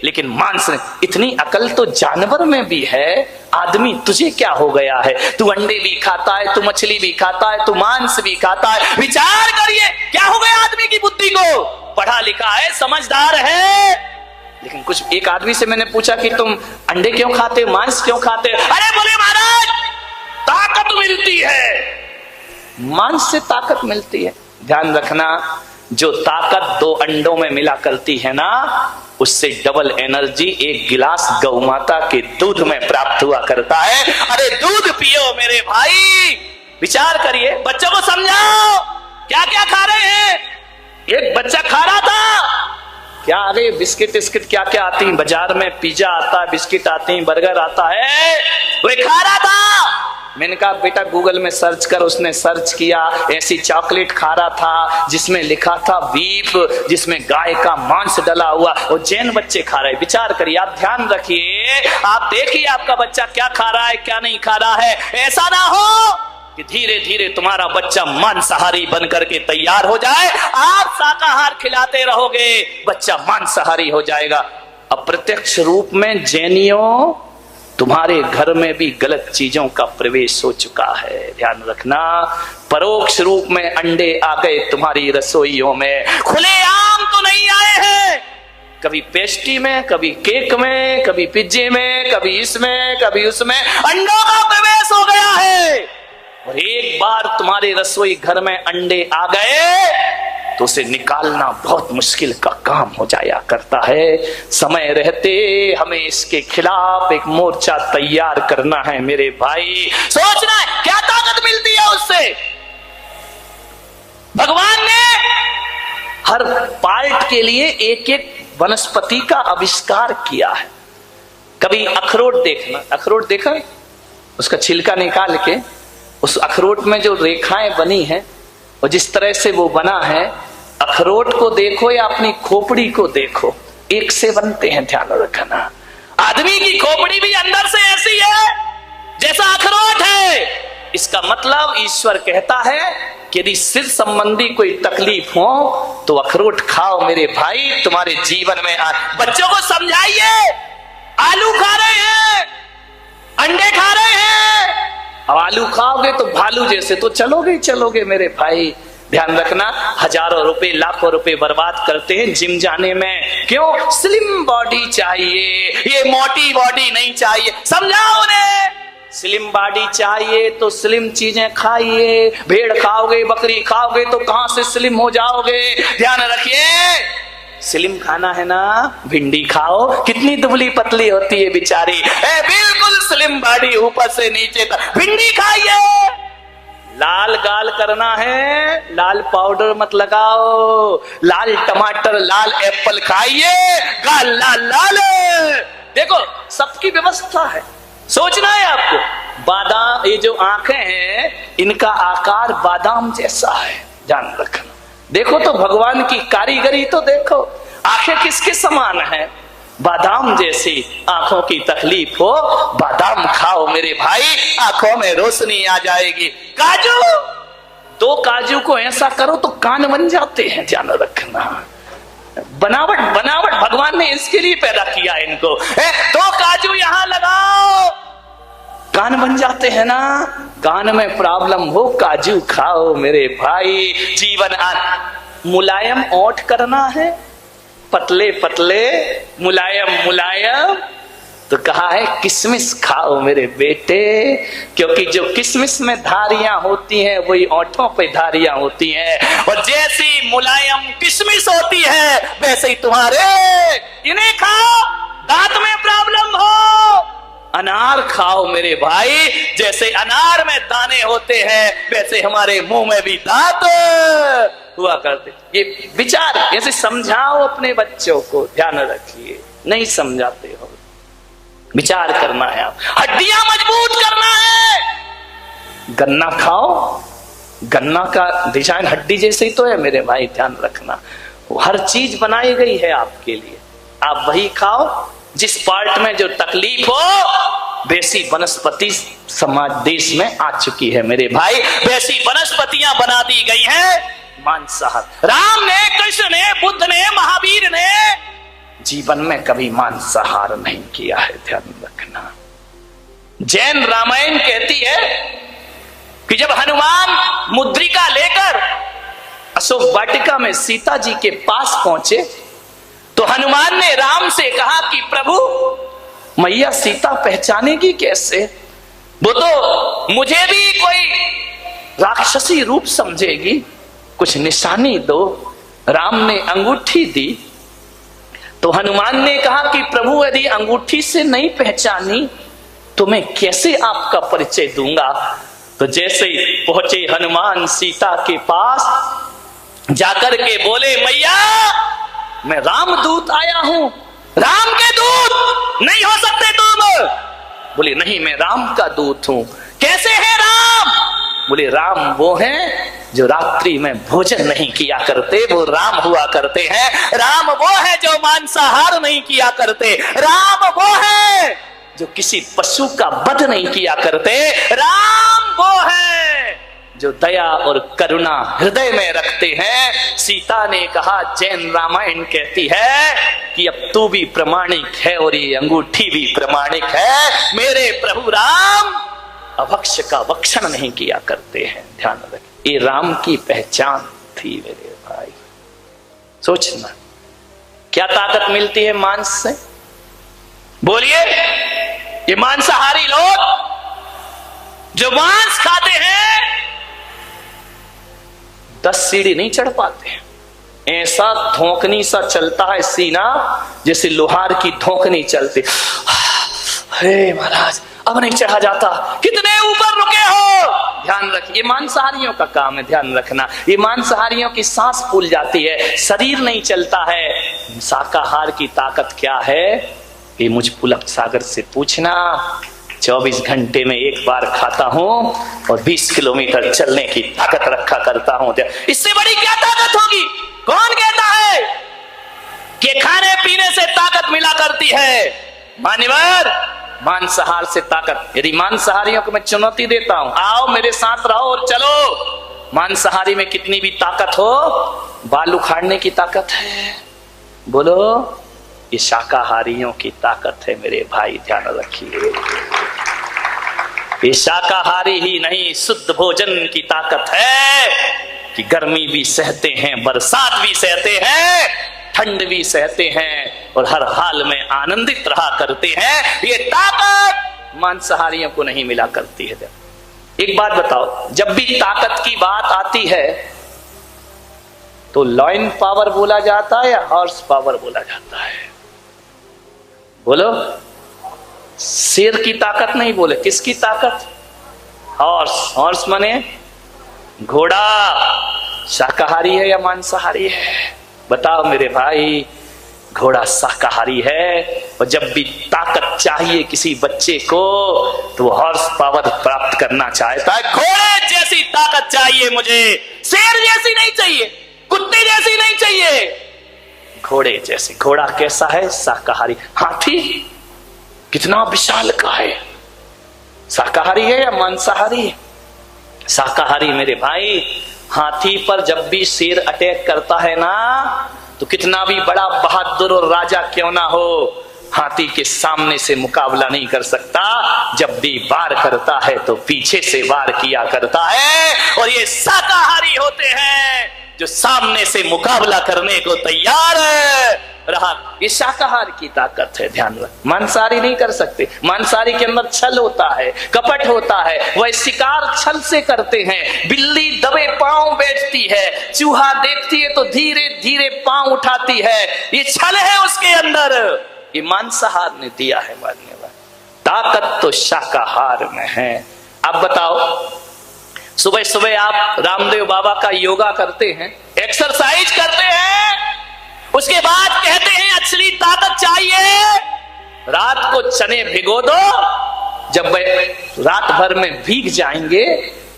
[SPEAKER 1] लेकिन मांस। इतनी अकल तो जानवर में भी है। आदमी तुझे क्या हो गया है? तू अंडे भी खाता है, तू मछली भी खाता है, तू मांस भी खाता है। विचार करिए, क्या हो गया आदमी की बुद्धि को? पढ़ा लिखा है, समझदार है, लेकिन कुछ एक आदमी से मैंने पूछा कि तुम अंडे क्यों खाते हो, मांस क्यों खाते हो? अरे बोले महाराज, ताकत मिलती है, मांस से ताकत मिलती है। ध्यान रखना, जो ताकत 2 अंडों में मिला करती है ना, उससे डबल एनर्जी 1 गिलास गौ माता के दूध में प्राप्त हुआ करता है। अरे दूध पियो मेरे भाई। विचार करिए, बच्चों को समझाओ क्या क्या खा रहे हैं। एक बच्चा खा रहा था, क्या अरे बिस्किट बिस्किट क्या क्या आती है बाजार में, पिज्जा आता है, बिस्किट आती है, बर्गर आता है, वो खा रहा था। मैंने कहा बेटा गूगल में सर्च कर। उसने सर्च किया, ऐसी चॉकलेट खा रहा था जिसमें लिखा था बीफ, जिसमें गाय का मांस डला हुआ, और जैन बच्चे खा रहे। विचार करिए, आप ध्यान रखिए, आप देखिए आपका बच्चा क्या खा रहा है, क्या नहीं खा रहा है। ऐसा ना हो कि धीरे धीरे तुम्हारा बच्चा मांसाहारी बन करके तैयार हो जाए। आप शाकाहार खिलाते रहोगे, बच्चा मांसाहारी हो जाएगा। अप्रत्यक्ष रूप में जैनियों, तुम्हारे घर में भी गलत चीजों का प्रवेश हो चुका है। ध्यान रखना, परोक्ष रूप में अंडे आ गए तुम्हारी रसोइयों में। खुलेआम तो नहीं आए हैं, कभी पेस्ट्री में, कभी केक में, कभी पिज्जे में, कभी इसमें, कभी उसमें अंडों का प्रवेश हो गया है। और एक बार तुम्हारे रसोई घर में अंडे आ गए तो उसे निकालना बहुत मुश्किल का काम हो जाया करता है। समय रहते हमें इसके खिलाफ एक मोर्चा तैयार करना है मेरे भाई। सोचना है क्या ताकत मिलती है उससे। भगवान ने हर पार्ट के लिए एक एक वनस्पति का आविष्कार किया है। कभी अखरोट देखना, अखरोट देखा, उसका छिलका निकाल के उस अखरोट में जो रेखाएं बनी हैं और जिस तरह से वो बना है, अखरोट को देखो या अपनी खोपड़ी को देखो, एक से बनते हैं, ध्यान रखना। आदमी की खोपड़ी भी अंदर से ऐसी है जैसा अखरोट है। इसका मतलब ईश्वर कहता है कि यदि सिर संबंधी कोई तकलीफ हो तो अखरोट खाओ मेरे भाई, तुम्हारे जीवन में बच्चों को समझाइए। आलू खा रहे हैं, अंडे खा रहे हैं, अब आलू खाओगे तो भालू जैसे तो चलोगे ही चलोगे मेरे भाई। ध्यान रखना, हजारों रुपए लाखों रुपए बर्बाद करते हैं जिम जाने में। क्यों? स्लिम बॉडी चाहिए, ये मोटी बॉडी नहीं चाहिए। समझाओ उन्हें, स्लिम बॉडी चाहिए तो स्लिम चीजें खाइए। भेड़ खाओगे, बकरी खाओगे तो कहां से स्लिम हो जाओगे। ध्यान रखिए, स्लिम खाना है ना, भिंडी खाओ, कितनी दुबली पतली होती है बेचारी, बिल्कुल स्लिम बॉडी ऊपर से नीचे तक। भिंडी खाइए। लाल गाल करना है, लाल पाउडर मत लगाओ। लाल टमाटर, लाल एप्पल खाइए, गाल लाल लाल। देखो सबकी व्यवस्था है, सोचना है आपको। बादाम, ये जो आंखें हैं इनका आकार बादाम जैसा है, ध्यान रखना। देखो तो भगवान की कारीगरी तो देखो, आंखें किसके समान है, बादाम जैसी। आंखों की तकलीफ हो, बादाम खाओ मेरे भाई, आंखों में रोशनी आ जाएगी। काजू, 2 काजू को ऐसा करो तो कान बन जाते हैं, ध्यान रखना। बनावट बनावट भगवान ने इसके लिए पैदा किया इनको। 2 काजू यहां लगाओ, कान बन जाते हैं ना। कान में प्रॉब्लम हो, काजू खाओ मेरे भाई। जीवन मुलायम ओठ करना है, पतले पतले मुलायम मुलायम, तो कहा है किशमिश खाओ मेरे बेटे, क्योंकि जो किशमिश में धारियां होती हैं वही ओठों पे धारियां होती हैं। और जैसी मुलायम किशमिश होती है वैसे ही तुम्हारे, इन्हें खाओ। दांत में प्रॉब्लम हो, अनार खाओ मेरे भाई, जैसे अनार में दाने होते हैं वैसे हमारे मुंह में भी दांत हुआ करते। ये विचार ऐसे समझाओ अपने बच्चों को, ध्यान रखिए। नहीं समझाते हो, विचार करना है। आप हड्डियां मजबूत करना है, गन्ना खाओ। गन्ना का डिजाइन हड्डी जैसे ही तो है मेरे भाई, ध्यान रखना। हर चीज बनाई गई है आपके लिए, आप वही खाओ। जिस पार्ट में जो तकलीफ हो, वैसी वनस्पति समाज देश में आ चुकी है मेरे भाई, वैसी वनस्पतियां बना दी गई हैं मांसाहार। राम ने, कृष्ण ने, बुद्ध ने, महावीर ने जीवन में कभी मांसाहार नहीं किया है, ध्यान रखना। जैन रामायण कहती है कि जब हनुमान मुद्रिका लेकर अशोक वाटिका में सीता जी के पास पहुंचे तो हनुमान ने राम से कहा कि प्रभु मैया सीता पहचानेगी कैसे, वो तो मुझे भी कोई राक्षसी रूप समझेगी, कुछ निशानी दो। राम ने अंगूठी दी तो हनुमान ने कहा कि प्रभु यदि अंगूठी से नहीं पहचानी तो मैं कैसे आपका परिचय दूंगा। तो जैसे ही पहुंचे हनुमान सीता के पास, जाकर के बोले मैया मैं रामदूत आया हूं। राम के दूत नहीं हो सकते तुम। बोले नहीं, मैं राम का दूत हूं। कैसे है राम? बोले राम वो हैं जो रात्रि में भोजन नहीं किया करते, वो राम हुआ करते हैं। राम वो है जो मांसाहार नहीं किया करते। राम वो है जो किसी पशु का वध नहीं किया करते। राम वो है जो दया और करुणा हृदय में रखते हैं। सीता ने कहा, जैन रामायण कहती है कि अब तू भी प्रमाणिक है और ये अंगूठी भी प्रमाणिक है। मेरे प्रभु राम अभक्ष्य का भक्षण नहीं किया करते हैं, ध्यान रखें। ये राम की पहचान थी मेरे भाई। सोचना क्या ताकत मिलती है मांस से? बोलिए। ये मांसाहारी लोग जो मांस खाते हैं 10 सीढ़ी नहीं चढ़ पाते। ऐसा धोखनी सा चलता है सीना जैसे लोहार की धोखनी चलती। हे महाराज अब नहीं चढ़ा जाता, कितने ऊपर रुके हो। ध्यान रखिए, मांसाहारियों का काम है ध्यान रखना। ये मांसाहारियों की सांस फूल जाती है, शरीर नहीं चलता है। शाकाहार की ताकत क्या है ये मुझ पुलक सागर से पूछना। 24 घंटे में एक बार खाता हूं और 20 किलोमीटर चलने की ताकत रखा करता हूं। इससे बड़ी क्या ताकत होगी? कौन कहता है कि खाने पीने से ताकत मिला करती है? मान्यवर, मांसाहार से ताकत। यदि मांसाहारियों को मैं चुनौती देता हूं, आओ मेरे साथ रहो और चलो। मांसाहारी में कितनी भी ताकत हो, बाल उखाड़ने की ताकत है। बोलो, ये शाकाहारियों की ताकत है मेरे भाई, ध्यान रखिए। ये शाकाहारी ही नहीं, शुद्ध भोजन की ताकत है कि गर्मी भी सहते हैं, बरसात भी सहते हैं, ठंड भी सहते हैं और हर हाल में आनंदित रहा करते हैं। ये ताकत मांसाहारियों को नहीं मिला करती है। एक बात बताओ, जब भी ताकत की बात आती है तो लॉइन पावर बोला जाता है या हॉर्स पावर बोला जाता है? बोलो। शेर की ताकत नहीं बोले, किसकी ताकत? हॉर्स। हॉर्स माने घोड़ा। शाकाहारी है या मांसाहारी है? बताओ मेरे भाई। घोड़ा शाकाहारी है और जब भी ताकत चाहिए किसी बच्चे को तो वो हॉर्स पावर प्राप्त करना चाहता है। घोड़े जैसी ताकत चाहिए मुझे, शेर जैसी नहीं चाहिए, कुत्ते जैसी नहीं चाहिए, घोड़े जैसी। घोड़ा कैसा है? शाकाहारी। हाथी कितना विशाल का है, शाकाहारी है या मांसाहारी? शाकाहारी मेरे भाई। हाथी पर जब भी शेर अटैक करता है ना, तो कितना भी बड़ा बहादुर और राजा क्यों ना हो, हाथी के सामने से मुकाबला नहीं कर सकता। जब भी वार करता है तो पीछे से वार किया करता है। और ये शाकाहारी होते हैं जो सामने से मुकाबला करने को तैयार रहा। ये शाकाहार की ताकत है, ध्यान रख। मांसाहारी नहीं कर सकते। मांसाहारी के अंदर छल होता है, कपट होता है, वह शिकार छल से करते हैं। बिल्ली दबे पांव बैठती है, चूहा देखती है तो धीरे धीरे पांव उठाती है। ये छल है उसके अंदर, ये मांसाहार ने दिया है। मान्यवर, ताकत तो शाकाहार में है। अब बताओ, सुबह सुबह आप रामदेव बाबा का योगा करते हैं, एक्सरसाइज करते हैं, उसके बाद कहते हैं असली ताकत चाहिए, रात को चने भिगो दो। जब रात भर में भीग जाएंगे,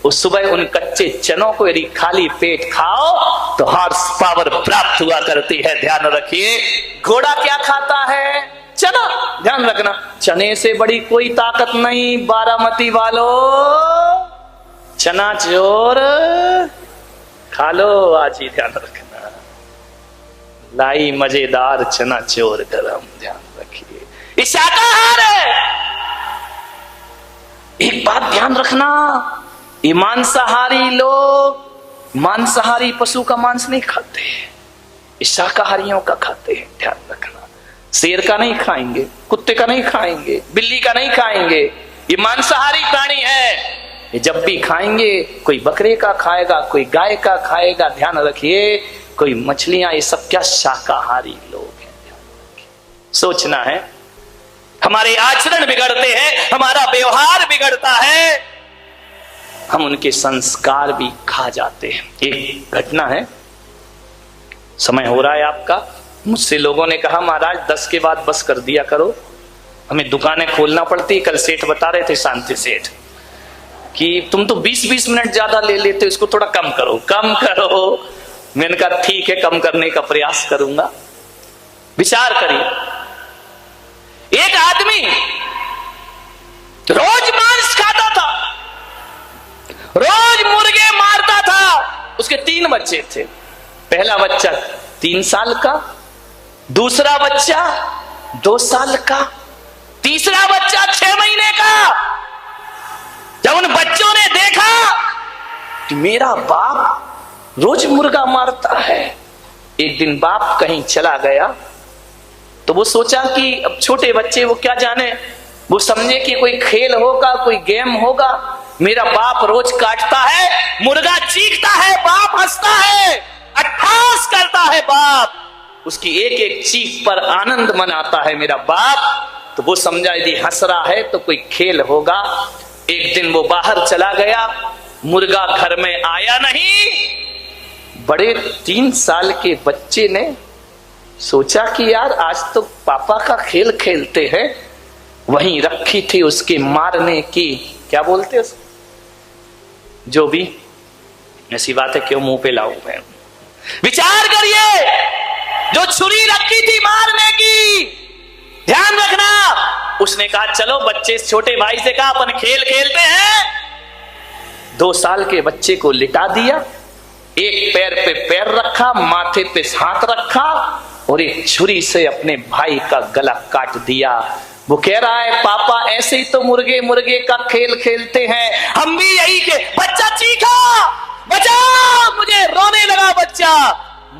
[SPEAKER 1] उस सुबह उन कच्चे चनों को यदि खाली पेट खाओ तो हॉर्स पावर प्राप्त हुआ करती है। ध्यान रखिए, घोड़ा क्या खाता है? चना। ध्यान रखना, चने से बड़ी कोई ताकत नहीं बारामती वालों। चना चोर खा लो आज ही, ध्यान रखना। लाई मजेदार चना चोर गरम, ध्यान रखिए, ये शाकाहार है। एक बात ध्यान रखना, ये मांसाहारी लोग मांसाहारी पशु का मांस नहीं खाते, ये शाकाहारियों का खाते हैं। ध्यान रखना, शेर का नहीं खाएंगे, कुत्ते का नहीं खाएंगे, बिल्ली का नहीं खाएंगे, ये मांसाहारी प्राणी है। ये जब भी खाएंगे कोई बकरे का खाएगा, कोई गाय का खाएगा, ध्यान रखिए, कोई मछलियां, ये सब क्या शाकाहारी लोग हैं। ध्यान रखिए, सोचना है। हमारे आचरण बिगड़ते हैं, हमारा व्यवहार बिगड़ता है, हम उनके संस्कार भी खा जाते हैं। एक घटना है, समय हो रहा है आपका। मुझसे लोगों ने कहा महाराज 10 के बाद बस कर दिया करो, हमें दुकानें खोलना पड़ती। कल सेठ बता रहे थे, शांति सेठ, कि तुम तो 20-20 मिनट ज्यादा ले लेते हो, इसको थोड़ा कम करो, कम करो। मैंने कहा ठीक है, कम करने का प्रयास करूंगा। विचार करिए, एक आदमी रोज मांस खाता था, रोज मुर्गे मारता था। उसके 3 बच्चे थे। पहला बच्चा 3 साल का, दूसरा बच्चा 2 साल का, तीसरा बच्चा 6 महीने का। जब उन बच्चों ने देखा कि मेरा बाप रोज मुर्गा मारता है, एक दिन बाप कहीं चला गया, तो वो सोचा कि अब छोटे बच्चे वो क्या जाने, वो समझे कि कोई खेल होगा, कोई गेम होगा। मेरा बाप रोज काटता है, मुर्गा चीखता है, बाप हंसता है, अट्ठास करता है बाप, उसकी एक एक चीख पर आनंद मनाता है मेरा बाप। तो वो समझा यदि हंस रहा है तो कोई खेल होगा। एक दिन वो बाहर चला गया, मुर्गा घर में आया नहीं। बड़े 3 साल के बच्चे ने सोचा कि यार आज तो पापा का खेल खेलते हैं। वहीं रखी थी उसके मारने की, क्या बोलते उसको, जो भी, ऐसी बात है क्यों मुंह पे लाऊं मैं। विचार करिए, जो छुरी रखी थी मारने की, ध्यान रखना। उसने कहा चलो बच्चे, छोटे भाई से कहा अपन खेल खेलते हैं। 2 साल के बच्चे को लिटा दिया, एक पैर पे पैर रखा, माथे पे हाथ रखा और एक छुरी से अपने भाई का गला काट दिया। वो कह रहा है पापा ऐसे ही तो मुर्गे मुर्गे का खेल खेलते हैं, हम भी यही के। बच्चा चीखा, बचा, मुझे रोने लगा बच्चा।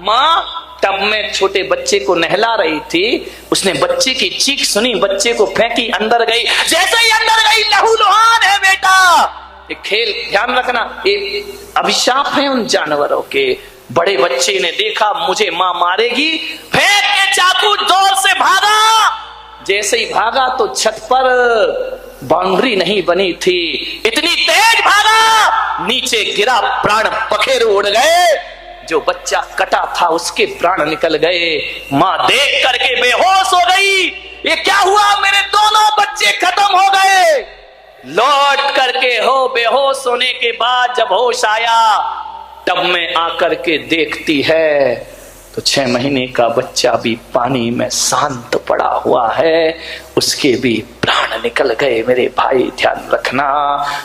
[SPEAKER 1] माँ टब में छोटे बच्चे को नहला रही थी, उसने बच्चे की चीख सुनी, बच्चे को फेंकी, अंदर गई। जैसे ही अंदर गई, लहूलुहान है बेटा। ये खेल, ध्यान रखना, ये अभिशाप है उन जानवरों के। बड़े बच्चे ने देखा मुझे माँ मारेगी, फेंक के चाकू जोर से भागा। जैसे ही भागा तो छत पर बाउंड्री नहीं बनी थी, इतनी तेज भागा, नीचे गिरा, प्राण पखेरु उड़ गए। जो बच्चा कटा था उसके प्राण निकल गए। माँ देख करके बेहोश हो गई, ये क्या हुआ, मेरे दोनों बच्चे खत्म हो गए। लौट करके बेहोश होने के बाद जब होश आया, टब में आकर के देखती है तो 6 महीने का बच्चा भी पानी में शांत पड़ा हुआ है, उसके भी प्राण निकल गए। मेरे भाई ध्यान रखना,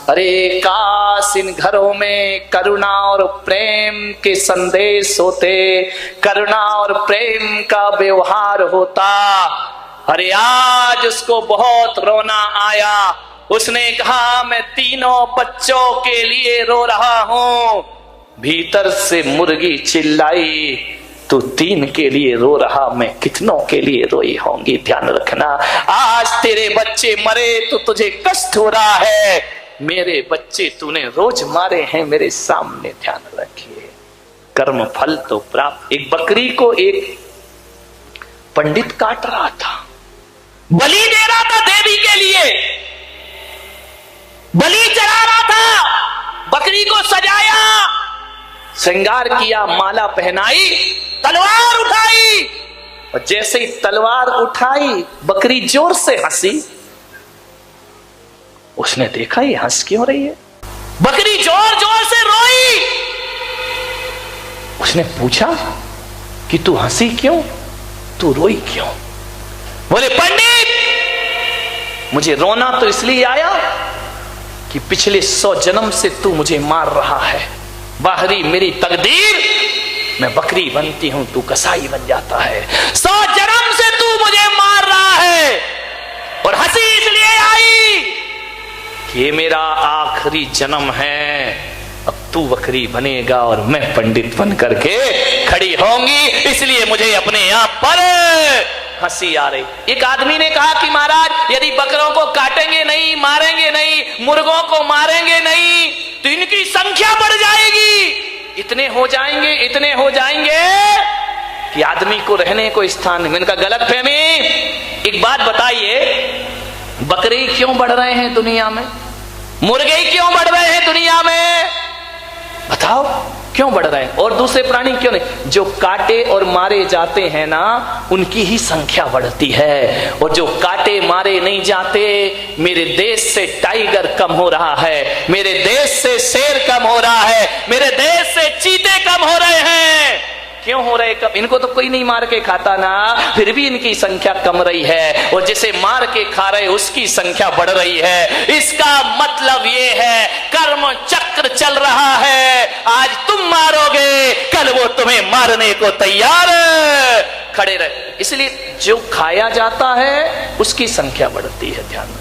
[SPEAKER 1] अरे काश इन घरों में करुणा और प्रेम के संदेश होते, करुणा और प्रेम का व्यवहार होता। अरे आज उसको बहुत रोना आया, उसने कहा मैं 3 बच्चों के लिए रो रहा हूं। भीतर से मुर्गी चिल्लाई, तू 3 के लिए रो रहा, मैं कितनों के लिए रोई होंगी। ध्यान रखना, आज तेरे बच्चे मरे तो तुझे कष्ट हो रहा है, मेरे बच्चे तूने रोज मारे हैं मेरे सामने। ध्यान रखिए, कर्म फल तो प्राप्त। एक बकरी को एक पंडित काट रहा था, बलि दे रहा था देवी के लिए, बलि चढ़ा रहा था। बकरी को सजाया, श्रृंगार किया, माला पहनाई, तलवार उठाई, और जैसे ही तलवार उठाई बकरी जोर से हंसी। उसने देखा ये हंस क्यों रही है, बकरी जोर जोर से रोई। उसने पूछा कि तू हंसी क्यों, तू रोई क्यों? बोले पंडित, मुझे रोना तो इसलिए आया कि पिछले 100 जन्म से तू मुझे मार रहा है। बाहरी मेरी तकदीर, मैं बकरी बनती हूं, तू कसाई बन जाता है। 100 जन्म से तू मुझे मार रहा है, और हंसी इसलिए आई कि ये मेरा आखिरी जन्म है, अब तू बकरी बनेगा और मैं पंडित बन करके खड़ी होंगी, इसलिए मुझे अपने आप पर हंसी आ रही। एक आदमी ने कहा कि महाराज यदि बकरों को काटेंगे नहीं, मारेंगे नहीं, मुर्गों को मारेंगे नहीं, तो इनकी संख्या बढ़ जाएगी, इतने हो जाएंगे, इतने हो जाएंगे कि आदमी को रहने को स्थान नहीं। मैंने कहा गलत फहमी। एक बात बताइए, बकरे क्यों बढ़ रहे हैं दुनिया में, मुर्गे क्यों बढ़ रहे हैं दुनिया में, बताओ क्यों बढ़ रहे हैं? और दूसरे प्राणी क्यों नहीं? जो काटे और मारे जाते हैं ना, उनकी ही संख्या बढ़ती है, और जो काटे मारे नहीं जाते, मेरे देश से टाइगर कम हो रहा है, मेरे देश से शेर कम हो रहा है, मेरे देश से चीते कम हो रहे हैं। क्यों हो रहे कम? इनको तो कोई नहीं मार के खाता ना, फिर भी इनकी संख्या कम रही है, और जिसे मार के खा रहे उसकी संख्या बढ़ रही है। इसका मतलब ये है कर्म चक्र चल रहा है, आज तुम मारोगे, कल वो तुम्हें मारने को तैयार खड़े रहे। इसलिए जो खाया जाता है उसकी संख्या बढ़ती है। ध्यान,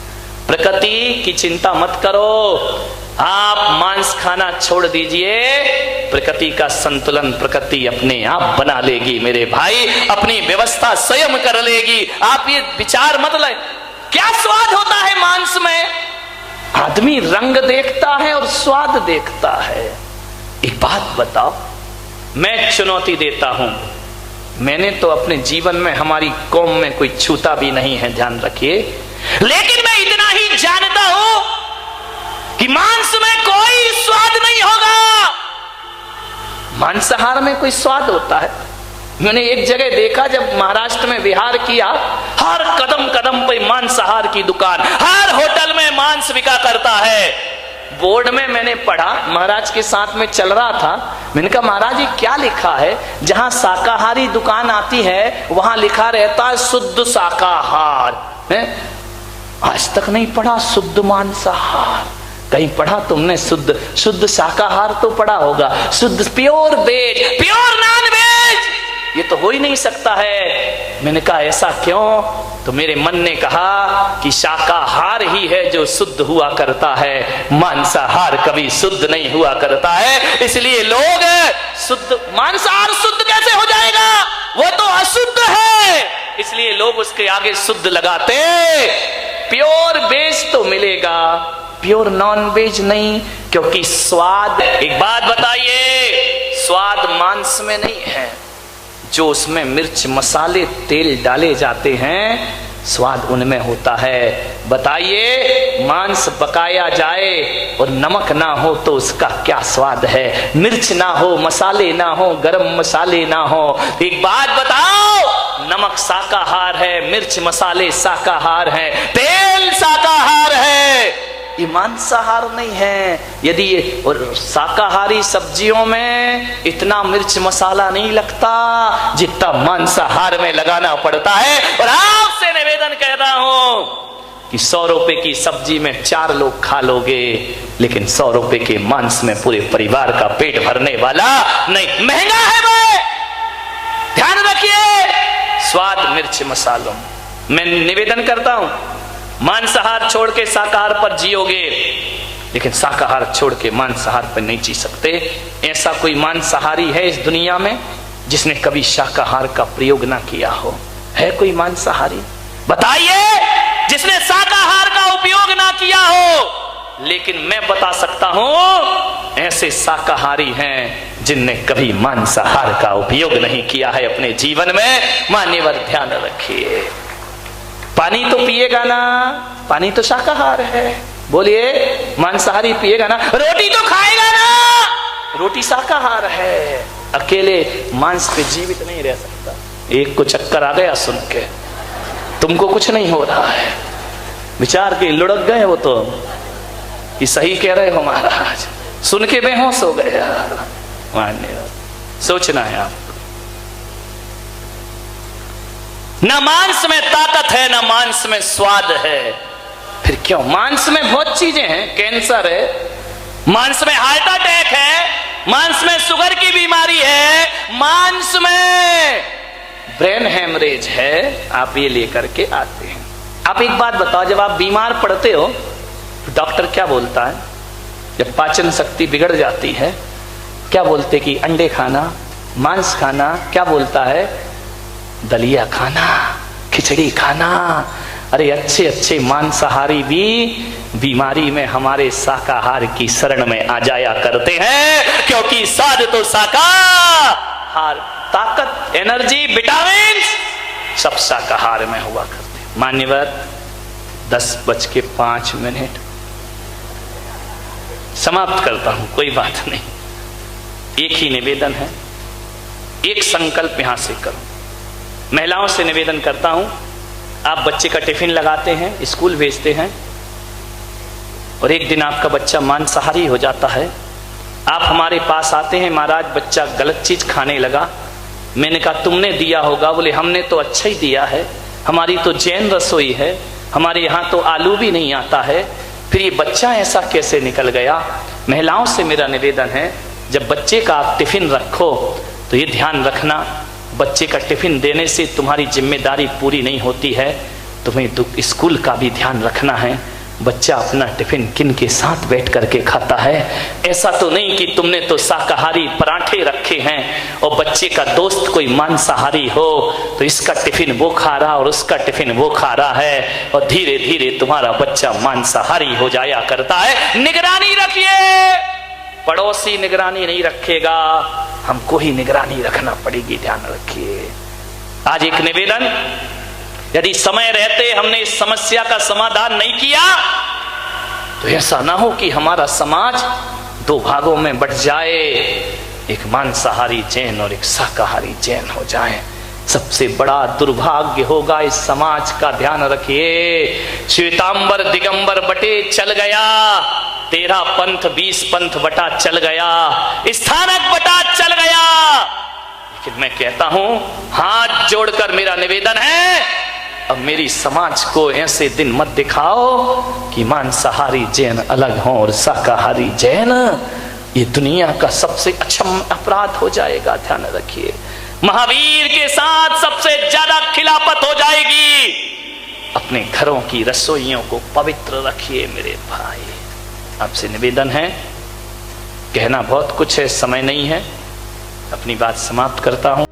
[SPEAKER 1] प्रकृति की चिंता मत करो, आप मांस खाना छोड़ दीजिए, प्रकृति का संतुलन प्रकृति अपने आप बना लेगी मेरे भाई, अपनी व्यवस्था स्वयं कर लेगी। आप ये विचार मत ले। क्या स्वाद होता है मांस में? आदमी रंग देखता है और स्वाद देखता है। एक बात बताओ, मैं चुनौती देता हूं, मैंने तो अपने जीवन में हमारी कौम में कोई छूता भी नहीं है, ध्यान रखिए, लेकिन मैं इतना ही जानता हूं कि मांस में कोई स्वाद नहीं होगा। मांसाहार में कोई स्वाद होता है? मैंने एक जगह देखा, जब महाराष्ट्र में विहार किया, हर कदम कदम पे मांसाहार की दुकान, हर होटल में मांस बिका करता है। बोर्ड में मैंने पढ़ा, महाराज के साथ में चल रहा था, मैंने कहा महाराज ये क्या लिखा है? जहां शाकाहारी दुकान आती है वहां लिखा रहता है शुद्ध शाकाहार है? आज तक नहीं पढ़ा शुद्ध मांसाहार। कहीं पढ़ा तुमने? शुद्ध शाकाहार तो पढ़ा होगा, शुद्ध pure veg, pure non veg, ये तो हो ही नहीं सकता है। मैंने कहा ऐसा क्यों? तो मेरे मन ने कहा कि शाकाहार ही है जो शुद्ध हुआ करता है, मांसाहार कभी शुद्ध नहीं हुआ करता है। इसलिए लोग शुद्ध, मांसाहार शुद्ध कैसे हो जाएगा? वो तो अशुद्ध है, इसलिए लोग उसके आगे शुद्ध लगाते। प्योर वेज तो मिलेगा, प्योर नॉन वेज नहीं, क्योंकि स्वाद, एक बात बताइए, स्वाद मांस में नहीं है, जो उसमें मिर्च मसाले तेल डाले जाते हैं स्वाद उनमें होता है। बताइए, मांस पकाया जाए और नमक ना हो तो उसका क्या स्वाद है? मिर्च ना हो, मसाले ना हो, गरम मसाले ना हो। एक बात बताओ, नमक शाकाहार है, मिर्च मसाले शाकाहार है, तेल शाकाहार है, ये मांसाहार नहीं है। यदि ये, और शाकाहारी सब्जियों में इतना मिर्च मसाला नहीं लगता जितना मांसाहार में लगाना पड़ता है। और आपसे निवेदन कह रहा हूं कि 100 रुपए की सब्जी में 4 लोग खा लोगे, लेकिन 100 रुपए के मांस में पूरे परिवार का पेट भरने वाला नहीं। महंगा है वो, ध्यान रखिए। स्वाद मिर्च मसालों, मैं निवेदन करता हूं, मांसाहार छोड़ के शाकाहार पर जियोगे, लेकिन शाकाहार छोड़ के मांसाहार पर नहीं जी सकते। ऐसा कोई मांसाहारी है इस दुनिया में जिसने कभी शाकाहार का प्रयोग ना किया हो? है कोई मांसाहारी? बताइए, जिसने शाकाहार का उपयोग ना किया हो। लेकिन मैं बता सकता हूं, ऐसे शाकाहारी हैं जिनने कभी मांसाहार का उपयोग नहीं किया है अपने जीवन में। मान्यवर ध्यान रखिए, पानी तो पिएगा ना, पानी तो शाकाहार है। बोलिए, मांसाहारी पिएगा ना? रोटी तो खाएगा ना, रोटी शाकाहार है। अकेले मांस पे जीवित नहीं रह सकता। एक को चक्कर आ गया सुन के, तुमको कुछ नहीं हो रहा है, विचार के लुढ़क गए वो तो कि सही कह रहे हो महाराज, सुन के बेहोश हो गया। मान्य सोचना है आप, न मांस में ताकत है, न मांस में स्वाद है। फिर क्यों? मांस में बहुत चीजें हैं, कैंसर है, मांस में हार्ट अटैक है, मांस में शुगर की बीमारी है, मांस में ब्रेन हेमरेज है। आप ये लेकर के आते हैं। आप एक बात बताओ, जब आप बीमार पड़ते हो तो डॉक्टर क्या बोलता है? जब पाचन शक्ति बिगड़ जाती है क्या बोलते कि अंडे खाना, मांस खाना? क्या बोलता है? दलिया खाना, खिचड़ी खाना। अरे अच्छे अच्छे मांसाहारी भी बीमारी में हमारे शाकाहार की शरण में आ जाया करते हैं, क्योंकि स्वाद तो शाकाहार, ताकत, एनर्जी, विटामिन सब शाकाहार में हुआ करते हैं। मान्यवर 10:05 समाप्त करता हूं, कोई बात नहीं। एक ही निवेदन है, एक संकल्प यहां से करो। महिलाओं से निवेदन करता हूं, आप बच्चे का टिफिन लगाते हैं, स्कूल भेजते हैं, और एक दिन आपका बच्चा मांसाहारी हो जाता है। आप हमारे पास आते हैं, महाराज बच्चा गलत चीज खाने लगा। मैंने कहा तुमने दिया होगा। बोले हमने तो अच्छा ही दिया है, हमारी तो जैन रसोई है, हमारे यहाँ तो आलू भी नहीं आता है, फिर ये बच्चा ऐसा कैसे निकल गया? महिलाओं से मेरा निवेदन है, जब बच्चे का आप टिफिन रखो तो ये ध्यान रखना, बच्चे का टिफिन देने से तुम्हारी जिम्मेदारी पूरी नहीं होती है, तुम्हें स्कूल का भी ध्यान रखना है। बच्चा अपना टिफिन किन के साथ बैठ करके खाता है। ऐसा तो नहीं कि तुमने तो शाकाहारी पराठे रखे हैं और बच्चे का दोस्त कोई मांसाहारी हो तो इसका टिफिन वो खा रहा और उसका टिफिन वो खा रहा है और धीरे धीरे तुम्हारा बच्चा मांसाहारी हो जाया करता है। निगरानी रखिए, पड़ोसी निगरानी नहीं रखेगा, हमको ही निगरानी रखना पड़ेगी, ध्यान रखिए। आज एक निवेदन, यदि समय रहते हमने इस समस्या का समाधान नहीं किया तो ऐसा ना हो कि हमारा समाज दो भागों में बंट जाए, एक मांसाहारी जैन और एक शाकाहारी जैन हो जाए। सबसे बड़ा दुर्भाग्य होगा इस समाज का, ध्यान रखिए। श्वेतांबर दिगंबर बटे चल गया, 13 पंथ 20 पंथ बटा चल गया, स्थानक बटा चल गया। लेकिन मैं कहता हूं, हाथ जोड़कर मेरा निवेदन है, अब मेरी समाज को ऐसे दिन मत दिखाओ कि मांसाहारी जैन अलग हों और शाकाहारी जैन, ये दुनिया का सबसे अक्षम अपराध हो जाएगा, ध्यान रखिए। महावीर के साथ सबसे ज्यादा खिलाफत हो जाएगी। अपने घरों की रसोइयों को पवित्र रखिए मेरे भाई। आपसे निवेदन है, कहना बहुत कुछ है, समय नहीं है, अपनी बात समाप्त करता हूं।